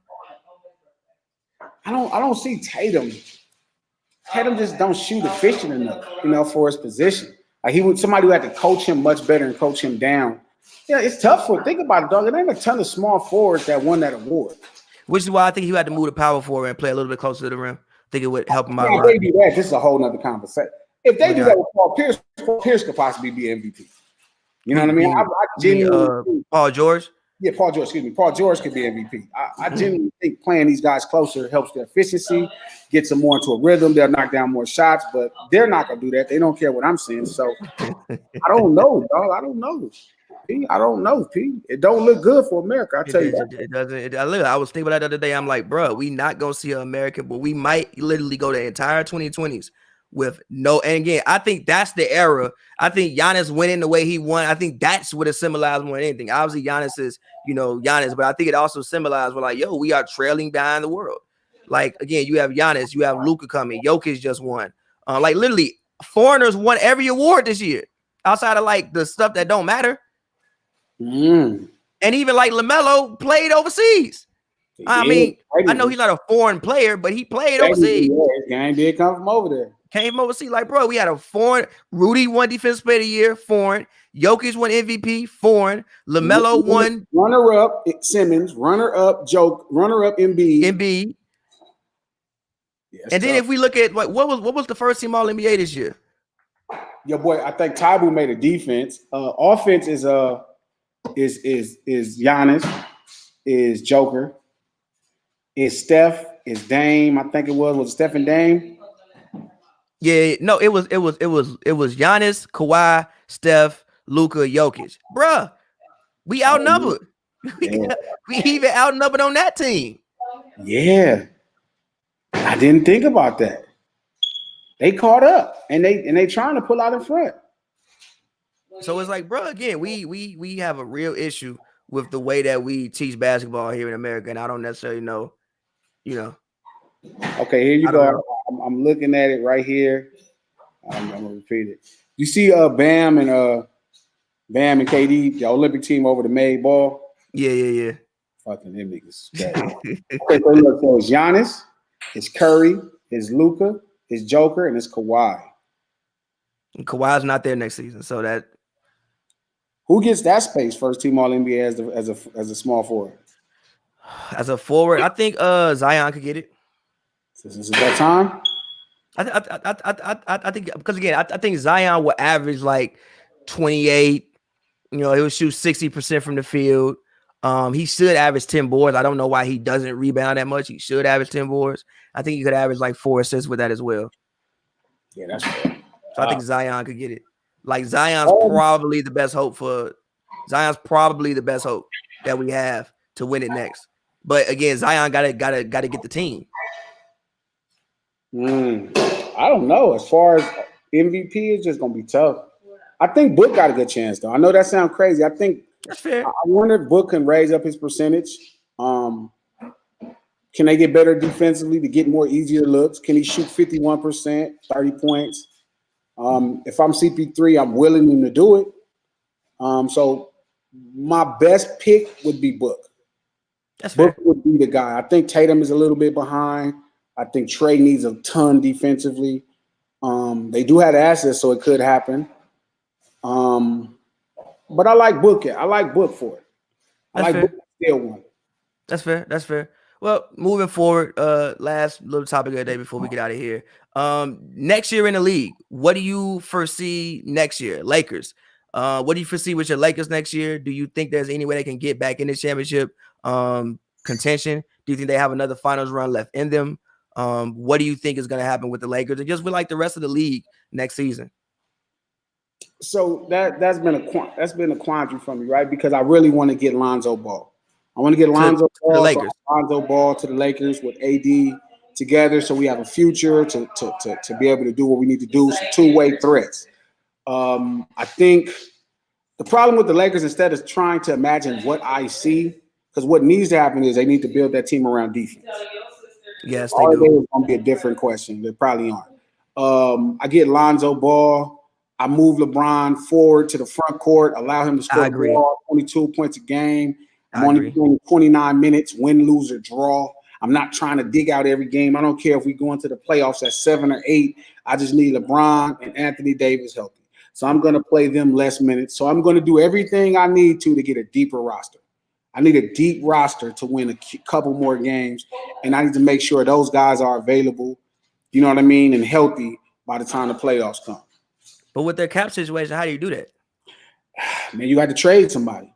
I don't see Tatum. Tatum just don't shoot efficient enough, for his position. Like somebody who had to coach him much better and coach him down. Yeah, it's tough think about it, dog. There ain't a ton of small forwards that won that award. Which is why I think he had to move to power forward and play a little bit closer to the rim. I think it would help him out. If they do that, this is a whole nother conversation. If they do that with Paul Pierce could possibly be MVP. You know what I mean? I genuinely Paul George? Yeah, Paul George, excuse me. Paul George could be MVP. I genuinely think playing these guys closer helps their efficiency, gets them more into a rhythm. They'll knock down more shots, but they're not going to do that. They don't care what I'm saying. So I don't know, dog. I don't know. P. I don't know, P. It don't look good for America. I'll tell you that. It doesn't. I was thinking about that the other day. I'm like, bro, we not going to see an American, but we might literally go the entire 2020s with no. And again, I think that's the era. I think Giannis winning the way he won. I think that's what it symbolized more than anything. Obviously, Giannis is, Giannis, but I think it also symbolized, we're like, yo, we are trailing behind the world. Like, again, you have Giannis, you have Luka coming, Jokic just won. Like, literally, foreigners won every award this year outside of, like, the stuff that don't matter. And even, like, LaMelo played overseas. I mean, I know he's not a foreign player, but he played overseas. Yeah, his game did come from over there. Came overseas. Like, bro, we had a foreign. Rudy won Defensive Player of the Year, foreign. Jokic won MVP, foreign. LaMelo won. Runner-up Simmons, runner-up Embiid. And then if we look at what was the first team All NBA this year? Your boy, I think Tybu made a defense. Offense is Giannis, is Joker, is Steph, is Dame. I think it was Steph and Dame. Yeah, no, it was Giannis, Kawhi, Steph, Luka, Jokic. Bruh, we outnumbered. Yeah. We even outnumbered on that team. Yeah. I didn't think about that. They caught up and they trying to pull out in front. So it's like, bro, again, we have a real issue with the way that we teach basketball here in America, and I don't necessarily know, Okay, here you go. I'm looking at it right here. I'm gonna repeat it. You see, Bam and KD, the Olympic team over the made ball. Yeah. Fucking them niggas. Okay, so look, so it's Giannis, it's Curry, it's Luka, it's Joker, and it's Kawhi. And Kawhi's not there next season, so that. Who gets that space? First team All NBA as a small forward. As a forward, I think Zion could get it. Is it that time? I think because again, I think Zion will average like 28. He will shoot 60% from the field. He should average 10 boards. I don't know why he doesn't rebound that much. He should average 10 boards. I think he could average like 4 assists with that as well. Yeah, that's fair. So I think Zion could get it. Like Zion's probably the best hope that we have to win it next. But again, Zion gotta get the team. I don't know. As far as MVP, it's just gonna be tough. I think Book got a good chance, though. I know that sounds crazy. I think that's fair. I wonder if Book can raise up his percentage. Can they get better defensively to get more easier looks? Can he shoot 51%, 30 points? If I'm CP3, I'm willing him to do it. So my best pick would be Book. That's fair. Book would be the guy. I think Tatum is a little bit behind. I think Trey needs a ton defensively. They do have assets, so it could happen. But I like Book. I like Book for it. Book still one. That's fair. Well, moving forward, last little topic of the day before we get out of here. Next year in the league, what do you foresee next year? Lakers. What do you foresee with your Lakers next year? Do you think there's any way they can get back in the championship contention? Do you think they have another finals run left in them? What do you think is going to happen with the Lakers and just with like the rest of the league next season? So that's been a quandary for me, right? Because I really want to get Lonzo Ball. I want to get Lonzo Ball, the Lakers. Lonzo Ball to the Lakers with AD together, so we have a future to be able to do what we need to do. Some two-way threats. I think the problem with the Lakers, instead of trying to imagine what I see, because what needs to happen is they need to build that team around defense. Yes, they do. It's going to be a different question. They probably aren't. I get Lonzo Ball. I move LeBron forward to the front court, allow him to score 22 points a game. I'm only playing 29 minutes, win, lose, or draw. I'm not trying to dig out every game. I don't care if we go into the playoffs at 7 or 8. I just need LeBron and Anthony Davis healthy. So I'm going to play them less minutes. So I'm going to do everything I need to get a deeper roster. I need a deep roster to win a couple more games, and I need to make sure those guys are available, you know what I mean, and healthy by the time the playoffs come. But with their cap situation, how do you do that? Man, you got to trade somebody.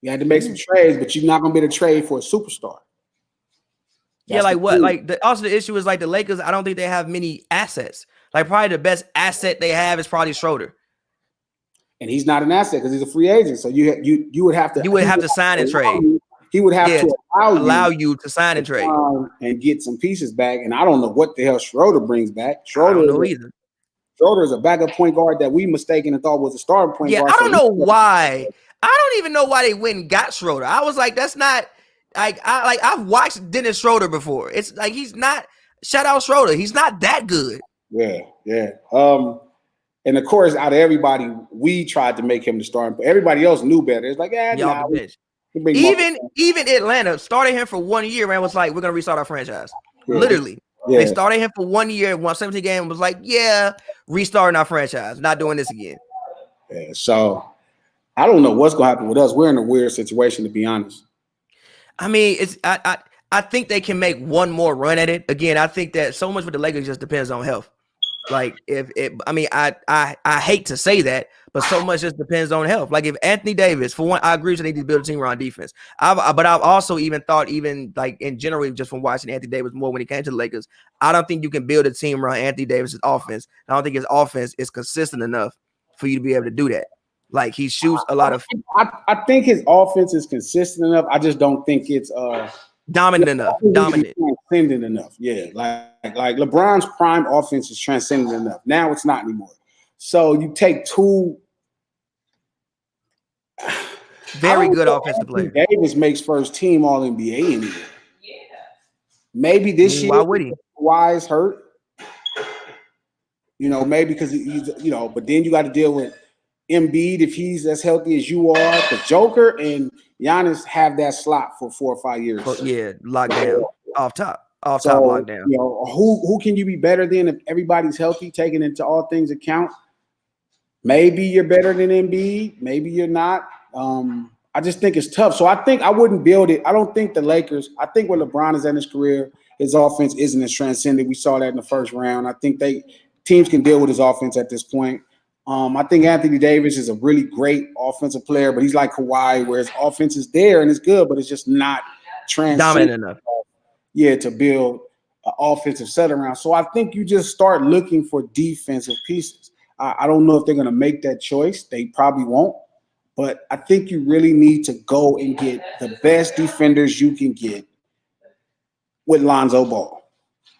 You had to make some trades, but you're not going to be able to trade for a superstar. That's like what? Like also the issue is like the Lakers. I don't think they have many assets. Like probably the best asset they have is probably Schroeder. And he's not an asset because he's a free agent. So you would have to. You would have to sign and trade. He would have to allow you to sign and trade and get some pieces back. And I don't know what the hell Schroeder brings back. I don't know either. Schroeder is a backup point guard that we mistaken and thought was a starting point guard. I don't know why. I don't even know why they went and got Schroeder. I was like, that's not like I've watched Dennis Schroeder before. It's like he's not. Shout out Schroeder. He's not that good. Yeah. And of course, out of everybody, we tried to make him the starting. But everybody else knew better. It's like, even Atlanta started him for 1 year and was like, we're gonna restart our franchise. Yeah. Literally. Yeah. They started him for 1 year, won 17 games, and was like, restarting our franchise, not doing this again. Yeah, so I don't know what's gonna happen with us. We're in a weird situation, to be honest. I mean, I I think they can make one more run at it. Again, I think that so much with the Lakers just depends on health. Like I hate to say that, but so much just depends on health. Like if Anthony Davis, for one, I agree they need to build a team around defense. But I've also even thought, even like in general, just from watching Anthony Davis more when he came to the Lakers, I don't think you can build a team around Anthony Davis's offense. I don't think his offense is consistent enough for you to be able to do that. Like he shoots a lot of. I think his offense is consistent enough. I just don't think it's dominant enough. Transcendent enough. Yeah, like LeBron's prime offense is transcendent enough. Now it's not anymore. So you take two very good offensive players. Davis makes first team All NBA anyway. Yeah. Maybe this year. Why would he? Kawhi is hurt. You know, maybe because he's, you know, but then you got to deal with Embiid if he's as healthy as you are. The Joker and Giannis have that slot for 4 or 5 years. Yeah, lockdown off top lockdown. You know, who can you be better than if everybody's healthy, taking into all things account? Maybe you're better than Embiid. Maybe you're not. I just think it's tough. So I think I wouldn't build it. I don't think the Lakers. I think where LeBron is at in his career, his offense isn't as transcendent. We saw that in the first round. I think teams can deal with his offense at this point. I think Anthony Davis is a really great offensive player, but he's like Kawhi, where his offense is there and it's good, but it's just not dominant enough. Yeah, to build an offensive set around. So I think you just start looking for defensive pieces. I don't know if they're going to make that choice. They probably won't. But I think you really need to go and get the best defenders you can get with Lonzo Ball.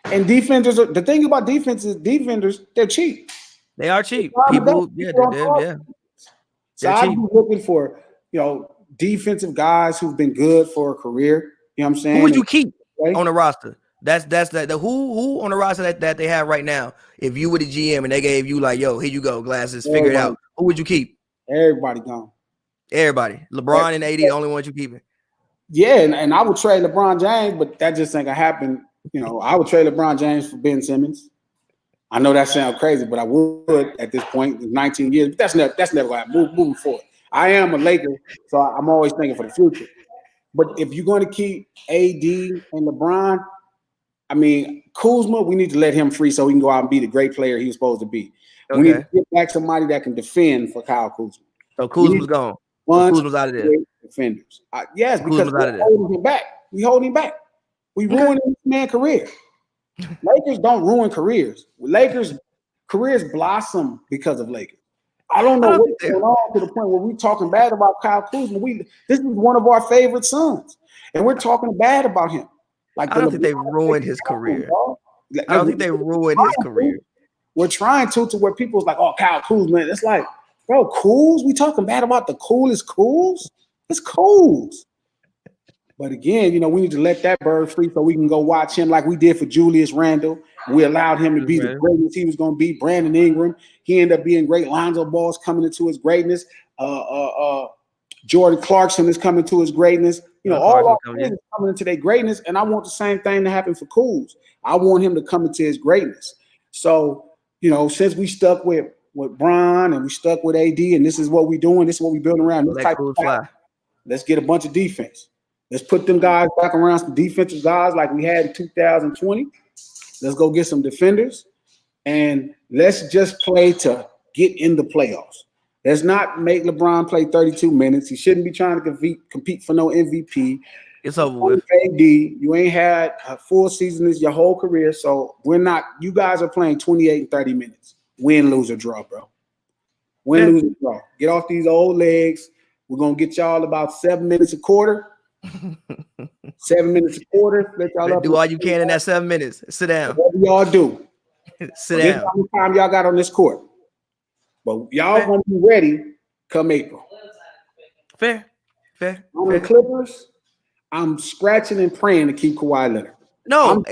And defenders, the thing about defenders, they're cheap. They are cheap. People, yeah. So I'd be looking for, you know, defensive guys who've been good for a career. You know what I'm saying? Who would you keep on the roster? That's the who on the roster that they have right now. If you were the GM and they gave you like, yo, here you go, glasses, figure it out. Who would you keep? Everybody gone. Everybody. LeBron and AD, the only ones you keeping. Yeah, and I would trade LeBron James, but that just ain't gonna happen. You know, I would trade LeBron James for Ben Simmons. I know that sounds crazy, but I would at this point in 19 years. But that's never going to happen. Moving forward. I am a Laker, so I'm always thinking for the future. But if you're going to keep AD and LeBron, I mean, Kuzma, we need to let him free so he can go out and be the great player he was supposed to be. Okay. We need to get back somebody that can defend for Kyle Kuzma. So Kuzma's gone. Kuzma's out of there. Defenders. Yes, because we're holding him back. We holding him back. We ruining this man's career. Lakers don't ruin careers. Lakers careers blossom because of Lakers. I don't know what's going on to the point where we're talking bad about Kyle Kuzma. This is one of our favorite sons, and we're talking bad about him. Like I don't think they ruined his career. I don't think they ruined his career. We're trying to where people's like, oh, Kyle Kuzma. It's like, bro, Cools. We talking bad about the coolest Cools. It's Cools. But again, you know, we need to let that bird free so we can go watch him like we did for Julius Randle. We allowed him to be the greatness he was going to be. Brandon Ingram, he ended up being great. Lonzo Ball's coming into his greatness. Jordan Clarkson is coming to his greatness. You know, all our players are coming into their greatness, and I want the same thing to happen for Cools. I want him to come into his greatness. So, you know, since we stuck with Bron and we stuck with AD, and this is what we're doing, this is what we're building around. This type of play, let's get a bunch of defense. Let's put them guys back around, some defensive guys like we had in 2020. Let's go get some defenders, and let's just play to get in the playoffs. Let's not make LeBron play 32 minutes. He shouldn't be trying to compete for no MVP. It's over with. AD, you ain't had a full season this your whole career, so we're not. You guys are playing 28 and 30 minutes. Win, lose, or draw, bro. Win, lose, or draw. Get off these old legs. We're gonna get y'all about 7 minutes a quarter. 7 minutes a quarter. Let y'all do all you can in that 7 minutes. Sit down. Whatever y'all do. Sit down. How much time y'all got on this court? But y'all gonna be ready come April. Fair. On the Clippers, I'm scratching and praying to keep Kawhi Leonard. No.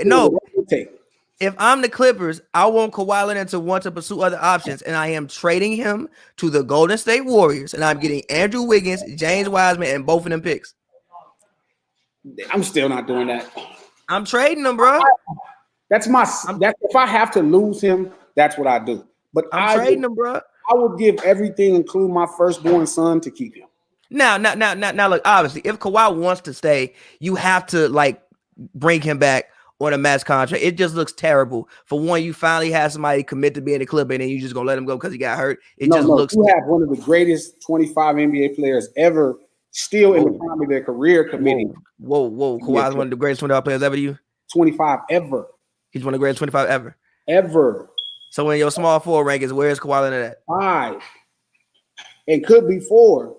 If I'm the Clippers, I want Kawhi Leonard to want to pursue other options, and I am trading him to the Golden State Warriors, and I'm getting Andrew Wiggins, James Wiseman, and both of them picks. I'm still not doing that. I'm trading him, bro. That's if I have to lose him, that's what I do. But I'm trading him, bro. I would give everything, including my firstborn son, to keep him. Now, look, obviously, if Kawhi wants to stay, you have to like bring him back on a max contract. It just looks terrible. For one, you finally have somebody commit to being a Clipper, and then you just gonna let him go because he got hurt. It just looks. You have one of the greatest 25 NBA players ever, still in the prime of their career, committing. Whoa! Kawhi's one of the greatest 25 players ever to you. 25 ever. He's one of the greatest 25 ever. Ever. So in your small forward rankings, where's Kawhi Leonard at? 5. And could be 4.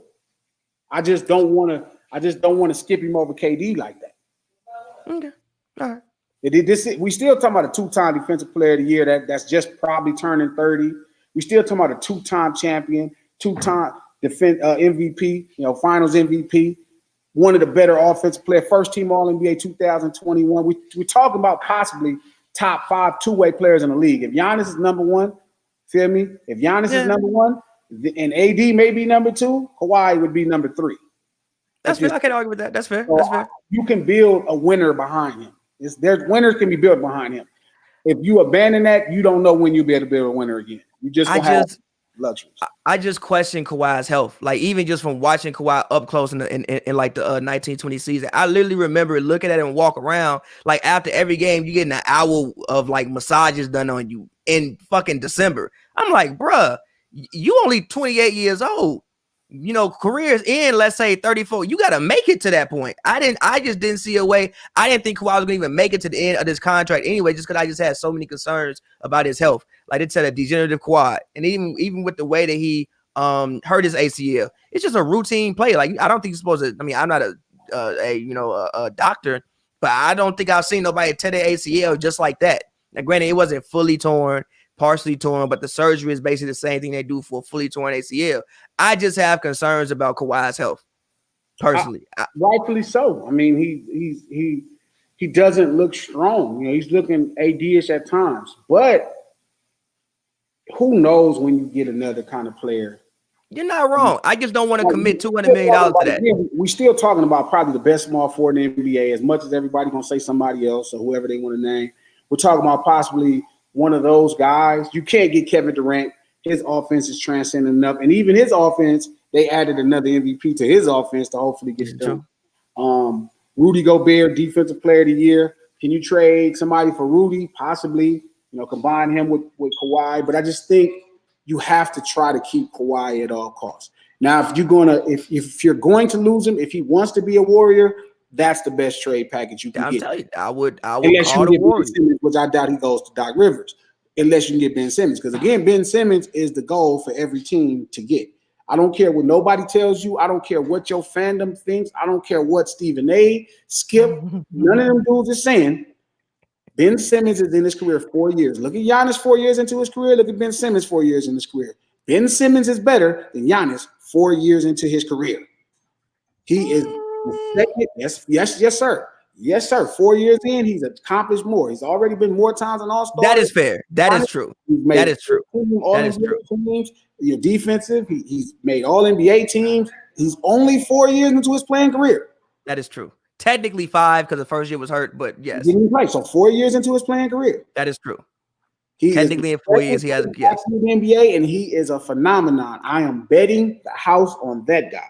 I just don't want to skip him over KD like that. Okay. All right. We still talking about a 2-time defensive player of the year that's just probably turning 30. We still talking about a 2-time champion, 2-time MVP, finals MVP, one of the better offensive players, first team All-NBA 2021. We're talking about possibly top 5 two-way players in the league. If Giannis is number 1, feel me? If Giannis is number 1 and AD may be number 2, Kawhi would be number 3. That's fair. I can't argue with that. That's fair. So That's fair. You can build a winner behind him. There's winners can be built behind him. If you abandon that, you don't know when you'll be able to build a winner again. You just have luxuries. I just question Kawhi's health. Like even just from watching Kawhi up close in like the 1920 season, I literally remember looking at him walk around. Like after every game, you getting an hour of like massages done on you in fucking December. I'm like, bruh, you only 28 years old. Careers in, let's say 34. You got to make it to that point. I just didn't see a way. I didn't think Kawhi was going to even make it to the end of this contract anyway, just because I just had so many concerns about his health. Like it said, a degenerative quad. And even with the way that he hurt his ACL, it's just a routine play. Like I don't think you're supposed to. I mean, I'm not a doctor, but I don't think I've seen nobody tear their ACL just like that. Now, granted, it wasn't fully torn, partially torn, but the surgery is basically the same thing they do for a fully torn ACL. I just have concerns about Kawhi's health, personally. Rightfully so. I mean, he doesn't look strong. He's looking AD-ish at times. But who knows when you get another kind of player? You're not wrong. I just don't want to commit $200 million to that. We're still talking about probably the best small forward in the NBA. As much as everybody's going to say somebody else or whoever they want to name, we're talking about possibly one of those guys. You can't get Kevin Durant. His offense is transcending enough. And even his offense, they added another MVP to his offense to hopefully get it done. Rudy Gobert, defensive player of the year. Can you trade somebody for Rudy? Possibly, combine him with Kawhi. But I just think you have to try to keep Kawhi at all costs. Now, if you're going to lose him, if he wants to be a Warrior, that's the best trade package you can get. Tell you, I would unless call you the Warriors, which I doubt he goes to Doc Rivers. Unless you can get Ben Simmons. Because, again, Ben Simmons is the goal for every team to get. I don't care what nobody tells you. I don't care what your fandom thinks. I don't care what Stephen A., Skip, none of them dudes are saying. Ben Simmons is in his career 4 years. Look at Giannis 4 years into his career. Look at Ben Simmons 4 years in his career. Ben Simmons is better than Giannis 4 years into his career. He is second. Yes, sir. Yes, sir. 4 years in, he's accomplished more. He's already been more times an all-star. That is fair. That is true. That is true. That is true. Teams, your defensive. He's made all-NBA teams. He's only 4 years into his playing career. That is true. Technically 5 because the first year was hurt, but yes. He didn't play. So 4 years into his playing career. That is true. Technically in 4 years, he has the NBA, and he is a phenomenon. I am betting the house on that guy.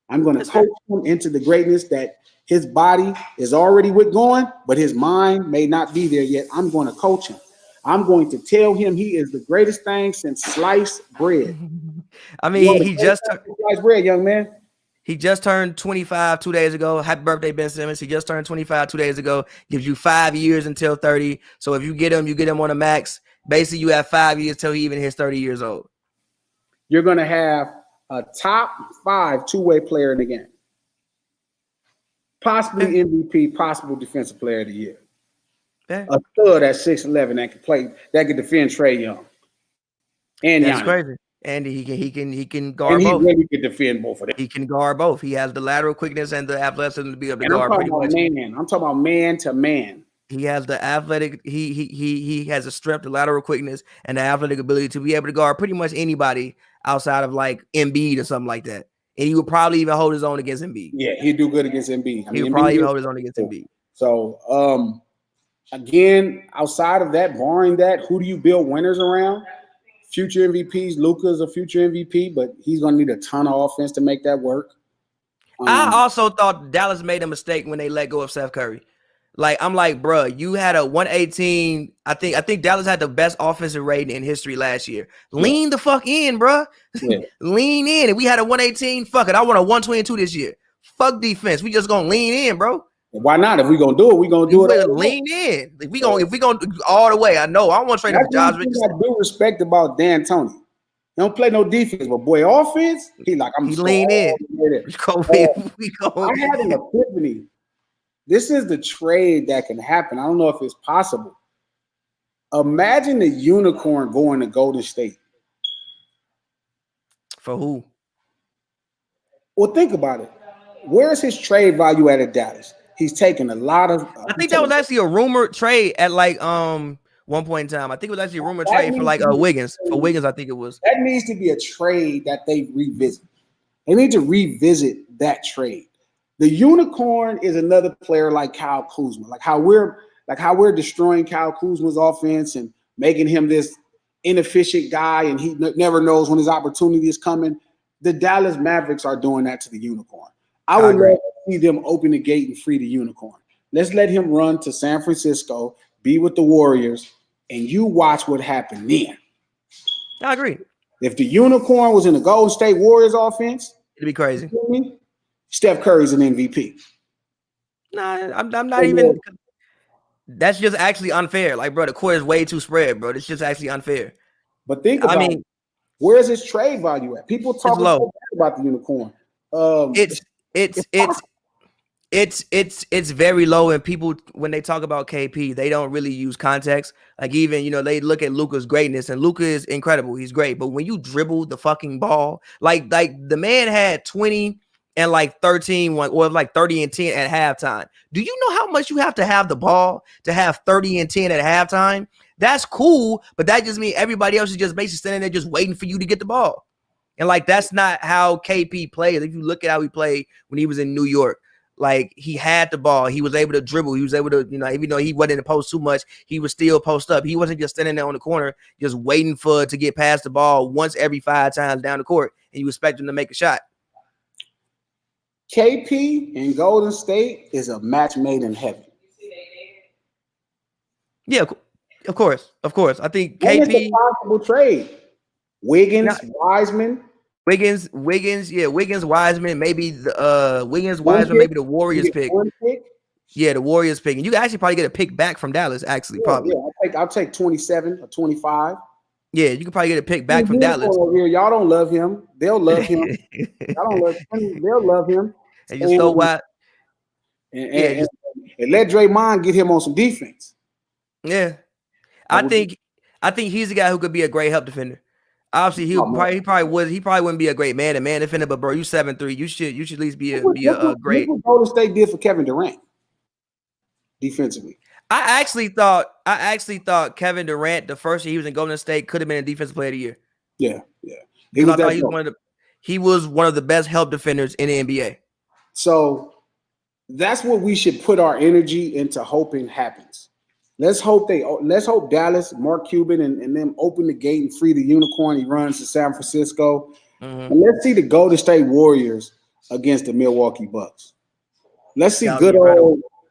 I'm going to coach him into the greatness that his body is already going, but his mind may not be there yet. I'm going to coach him. I'm going to tell him he is the greatest thing since sliced bread. I mean, he just sliced bread, young man. He just turned 25 2 days ago. Happy birthday, Ben Simmons. He just turned 25 2 days ago. Gives you 5 years until 30. So if you get him on a max. Basically, you have 5 years till he even hits 30 years old. You're going to have a top 5 two-way player in the game. Possibly MVP, possible defensive player of the year. A stud at 6'11" that can play, that can defend Trae Young. And that's Giannis. Crazy. And he can guard both. He really can defend both of them. He can guard both. He has the lateral quickness and the athleticism to be able to guard pretty much. I'm talking about man to man. He has the athletic. He has the strength, the lateral quickness, and the athletic ability to be able to guard pretty much anybody outside of like Embiid or something like that. And he would probably even hold his own against Embiid. Yeah, he'd do good against Embiid. He would probably even hold his own against Embiid. So, again, outside of that, barring that, who do you build winners around? Future MVPs. Luka's a future MVP, but he's going to need a ton of offense to make that work. I also thought Dallas made a mistake when they let go of Steph Curry. Like, I'm like, bro, you had a 118. I think Dallas had the best offensive rating in history last year. Lean the fuck in, bro. Yeah. Lean in. If we had a 118, fuck it. I want a 122 this year. Fuck defense. We just gonna lean in, bro. Why not? If we gonna do it, we gonna do it. Lean in. If we gonna all the way. I know. I want to trade him for jobs. I do respect about D'Antoni. He don't play no defense, but boy, offense, he lean in. I had an epiphany. This is the trade that can happen. I don't know if it's possible. Imagine the unicorn going to Golden State. For who? Well, think about it. Where's his trade value at Dallas? He's taking a lot of. I think that was actually a rumored trade at like one point in time. I think it was actually a rumored trade for like Wiggins. For Wiggins, I think it was. That needs to be a trade that they revisit. They need to revisit that trade. The unicorn is another player like Kyle Kuzma, like how we're destroying Kyle Kuzma's offense and making him this inefficient guy, and he never knows when his opportunity is coming. The Dallas Mavericks are doing that to the unicorn. I would love to see them open the gate and free the unicorn. Let's let him run to San Francisco, be with the Warriors, and you watch what happened then. I agree. If the unicorn was in the Golden State Warriors offense, it'd be crazy. Steph Curry's an MVP. Nah, I'm not even. That's just actually unfair. Like, bro, the court is way too spread, bro. It's just actually unfair. But think about it. Where's his trade value at? People talk about the unicorn. It's very low, and people, when they talk about KP, they don't really use context. Like, even, they look at Luka's greatness, and Luka is incredible. He's great. But when you dribble the fucking ball, like the man had 20 and like 13, or like 30 and 10 at halftime. Do you know how much you have to have the ball to have 30 and 10 at halftime? That's cool, but that just means everybody else is just basically standing there just waiting for you to get the ball. And like, that's not how KP plays. If you look at how he played when he was in New York, like, he had the ball, he was able to dribble, he was able to, even though he wasn't in the post too much, he was still post up. He wasn't just standing there on the corner just waiting to get past the ball once every 5 times down the court, and you expect him to make a shot. KP in Golden State is a match made in heaven. Yeah, of course. I think KP is a possible trade. Wiggins, Wiseman. Wiggins, Wiseman, maybe the Wiseman, maybe the Warriors pick. Yeah, the Warriors pick. And you can actually probably get a pick back from Dallas, actually, probably. Yeah, I'll take 27 or 25. Yeah, you can probably get a pick back from Dallas. Y'all don't love him. They'll love him. Y'all don't love him. They'll love him. And just know why. And let Draymond get him on some defense. Yeah. I think he's the guy who could be a great help defender. Obviously, he probably wouldn't be a great man-to-man defender, but bro, you 7'3", you should at least be a great. What Golden State did for Kevin Durant defensively. I actually thought Kevin Durant, the first year he was in Golden State, could have been a defensive player of the year. Yeah. He was one of the best help defenders in the NBA. So that's what we should put our energy into hoping happens. Let's hope Dallas, Mark Cuban, and them open the gate and free the unicorn. He runs to San Francisco. Mm-hmm. And let's see the Golden State Warriors against the Milwaukee Bucks. Let's see good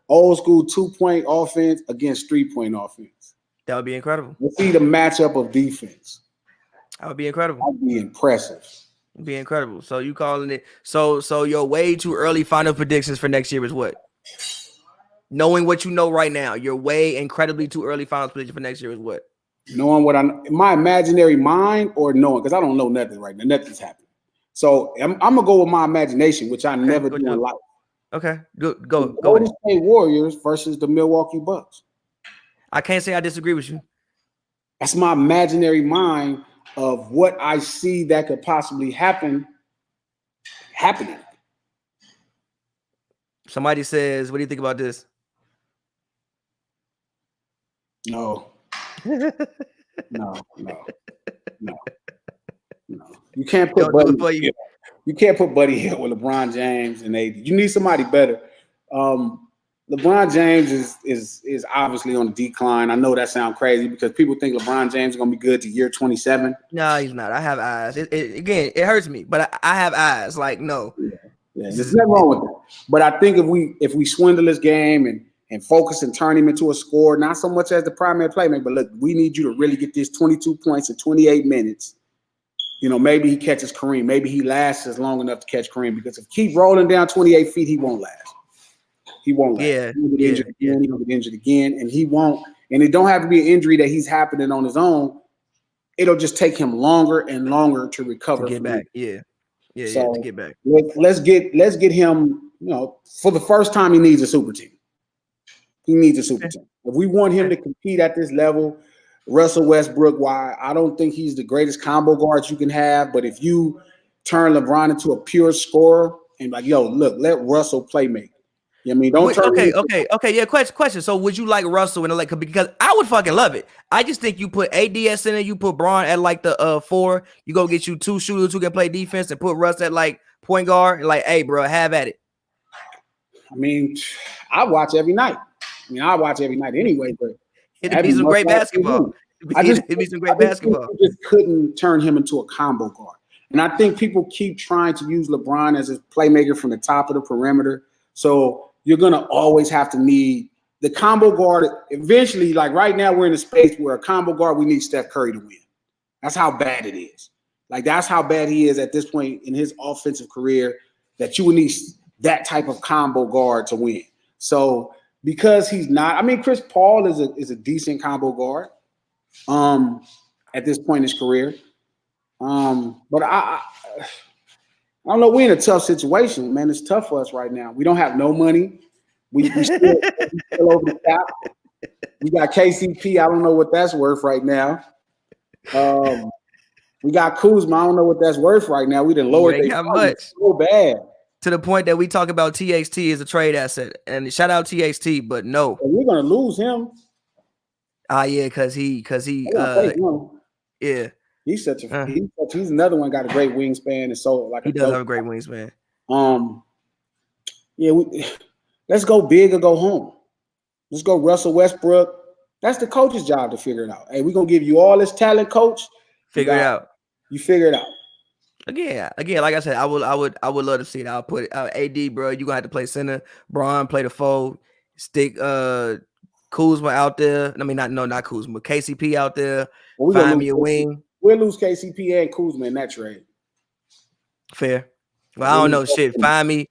old school 2-point offense against 3-point offense. That would be incredible. Let's see the matchup of defense. That would be incredible. That would be impressive. It'd be incredible. So you calling it? So your way too early final predictions for next year is what? Knowing what you know right now, your way incredibly too early final prediction for next year is what? Knowing what my imaginary mind, or knowing, because I don't know nothing right now. Nothing's happening. So I'm gonna go with my imagination, which I never do in life. Okay, good. Go. Golden State Warriors versus the Milwaukee Bucks. I can't say I disagree with you. That's my imaginary mind of what I see that could possibly happening. Somebody says, "What do you think about this?" No. You can't put Buddy Hield with LeBron James and AD. You need somebody better. LeBron James is obviously on the decline. I know that sounds crazy because people think LeBron James is going to be good to year 27. No, he's not. I have eyes. It hurts me, but I have eyes. Like, no. Yeah, there's nothing wrong with that. But I think if we swindle this game and and focus and turn him into a scorer, not so much as the primary playmaker, but look, we need you to really get this 22 points in 28 minutes. You know, maybe he catches Kareem. Maybe he lasts as long enough to catch Kareem, because if he keep rolling down 28 feet, he won't last. He won't last. Yeah. He'll get injured again. He'll get injured again, and he won't. And it don't have to be an injury that he's happening on his own. It'll just take him longer and longer to recover. To get back. Yeah. So to get back. Let's get him, you know, for the first time, he needs a super team. He needs a super team. If we want him to compete at this level, Russell Westbrook, why I don't think he's the greatest combo guard you can have, but if you turn LeBron into a pure scorer and like, yo, look, let Russell play make. You know what I mean? Don't turn Okay. Yeah, question. So would you like Russell in the, like, because I would fucking love it. I just think you put ADS in it, you put Braun at like the 4, you go get you 2 shooters who can play defense, and put Russ at like point guard, and like, hey, bro, have at it. I mean, I watch every night. I watch every night anyway, but it'd be some great basketball. It'd be some great basketball. You just couldn't turn him into a combo guard. And I think people keep trying to use LeBron as a playmaker from the top of the perimeter. So you're going to always have to need the combo guard. Eventually, like right now, we're in a space where a combo guard, we need Steph Curry to win. That's how bad it is. Like, that's how bad he is at this point in his offensive career, that you would need that type of combo guard to win. So because he's not, I mean, Chris Paul is a decent combo guard at this point in his career. But I don't know. We're in a tough situation, man. It's tough for us right now. We don't have no money. We still over the top. We got KCP. I don't know what that's worth right now. We got Kuzma. I don't know what that's worth right now. We done lowered it so bad. To the point that we talk about THT as a trade asset. And shout out THT, but no. We're gonna lose him. Yeah, because he yeah. He's another one, got a great wingspan, and so like he does have a great wingspan. Let's go big or go home. Let's go Russell Westbrook. That's the coach's job to figure it out. Hey, we're gonna give you all this talent, coach. Figure it out. You figure it out. Again, like I said, I would love to see it. I'll put AD, bro. You gonna have to play center. Braun play the 4. Stick Kuzma out there. I mean, not Kuzma. KCP out there. Find me a wing. We'll lose KCP and Kuzma in that trade. Fair. Well, I don't know shit. Find me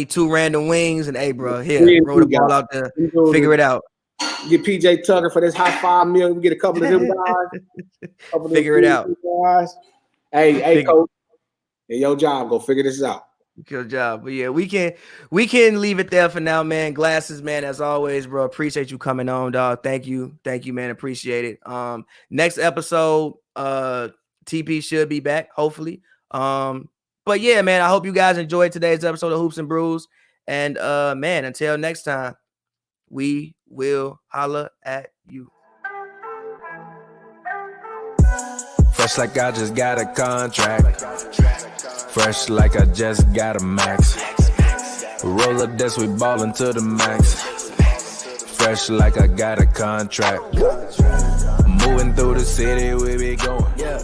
2 random wings, and hey, bro, here, throw the ball out there. Figure it out. Get PJ Tucker for this high $5 million. We get a couple of them guys. Figure it out. Guys. Hey, coach. Hey, your job. Go figure this out. Good job. But yeah, we can leave it there for now, man. Glasses, man, as always, bro. Appreciate you coming on, dog. Thank you, man. Appreciate it. Next episode, TP should be back, hopefully. But yeah, man, I hope you guys enjoyed today's episode of Hoops and Brews. And man, until next time, we will holla at you. Fresh like I just got a contract. Fresh like I just got a max. Roll up this, we ballin' to the max. Fresh like I got a contract. Moving through the city, we be going. Yeah.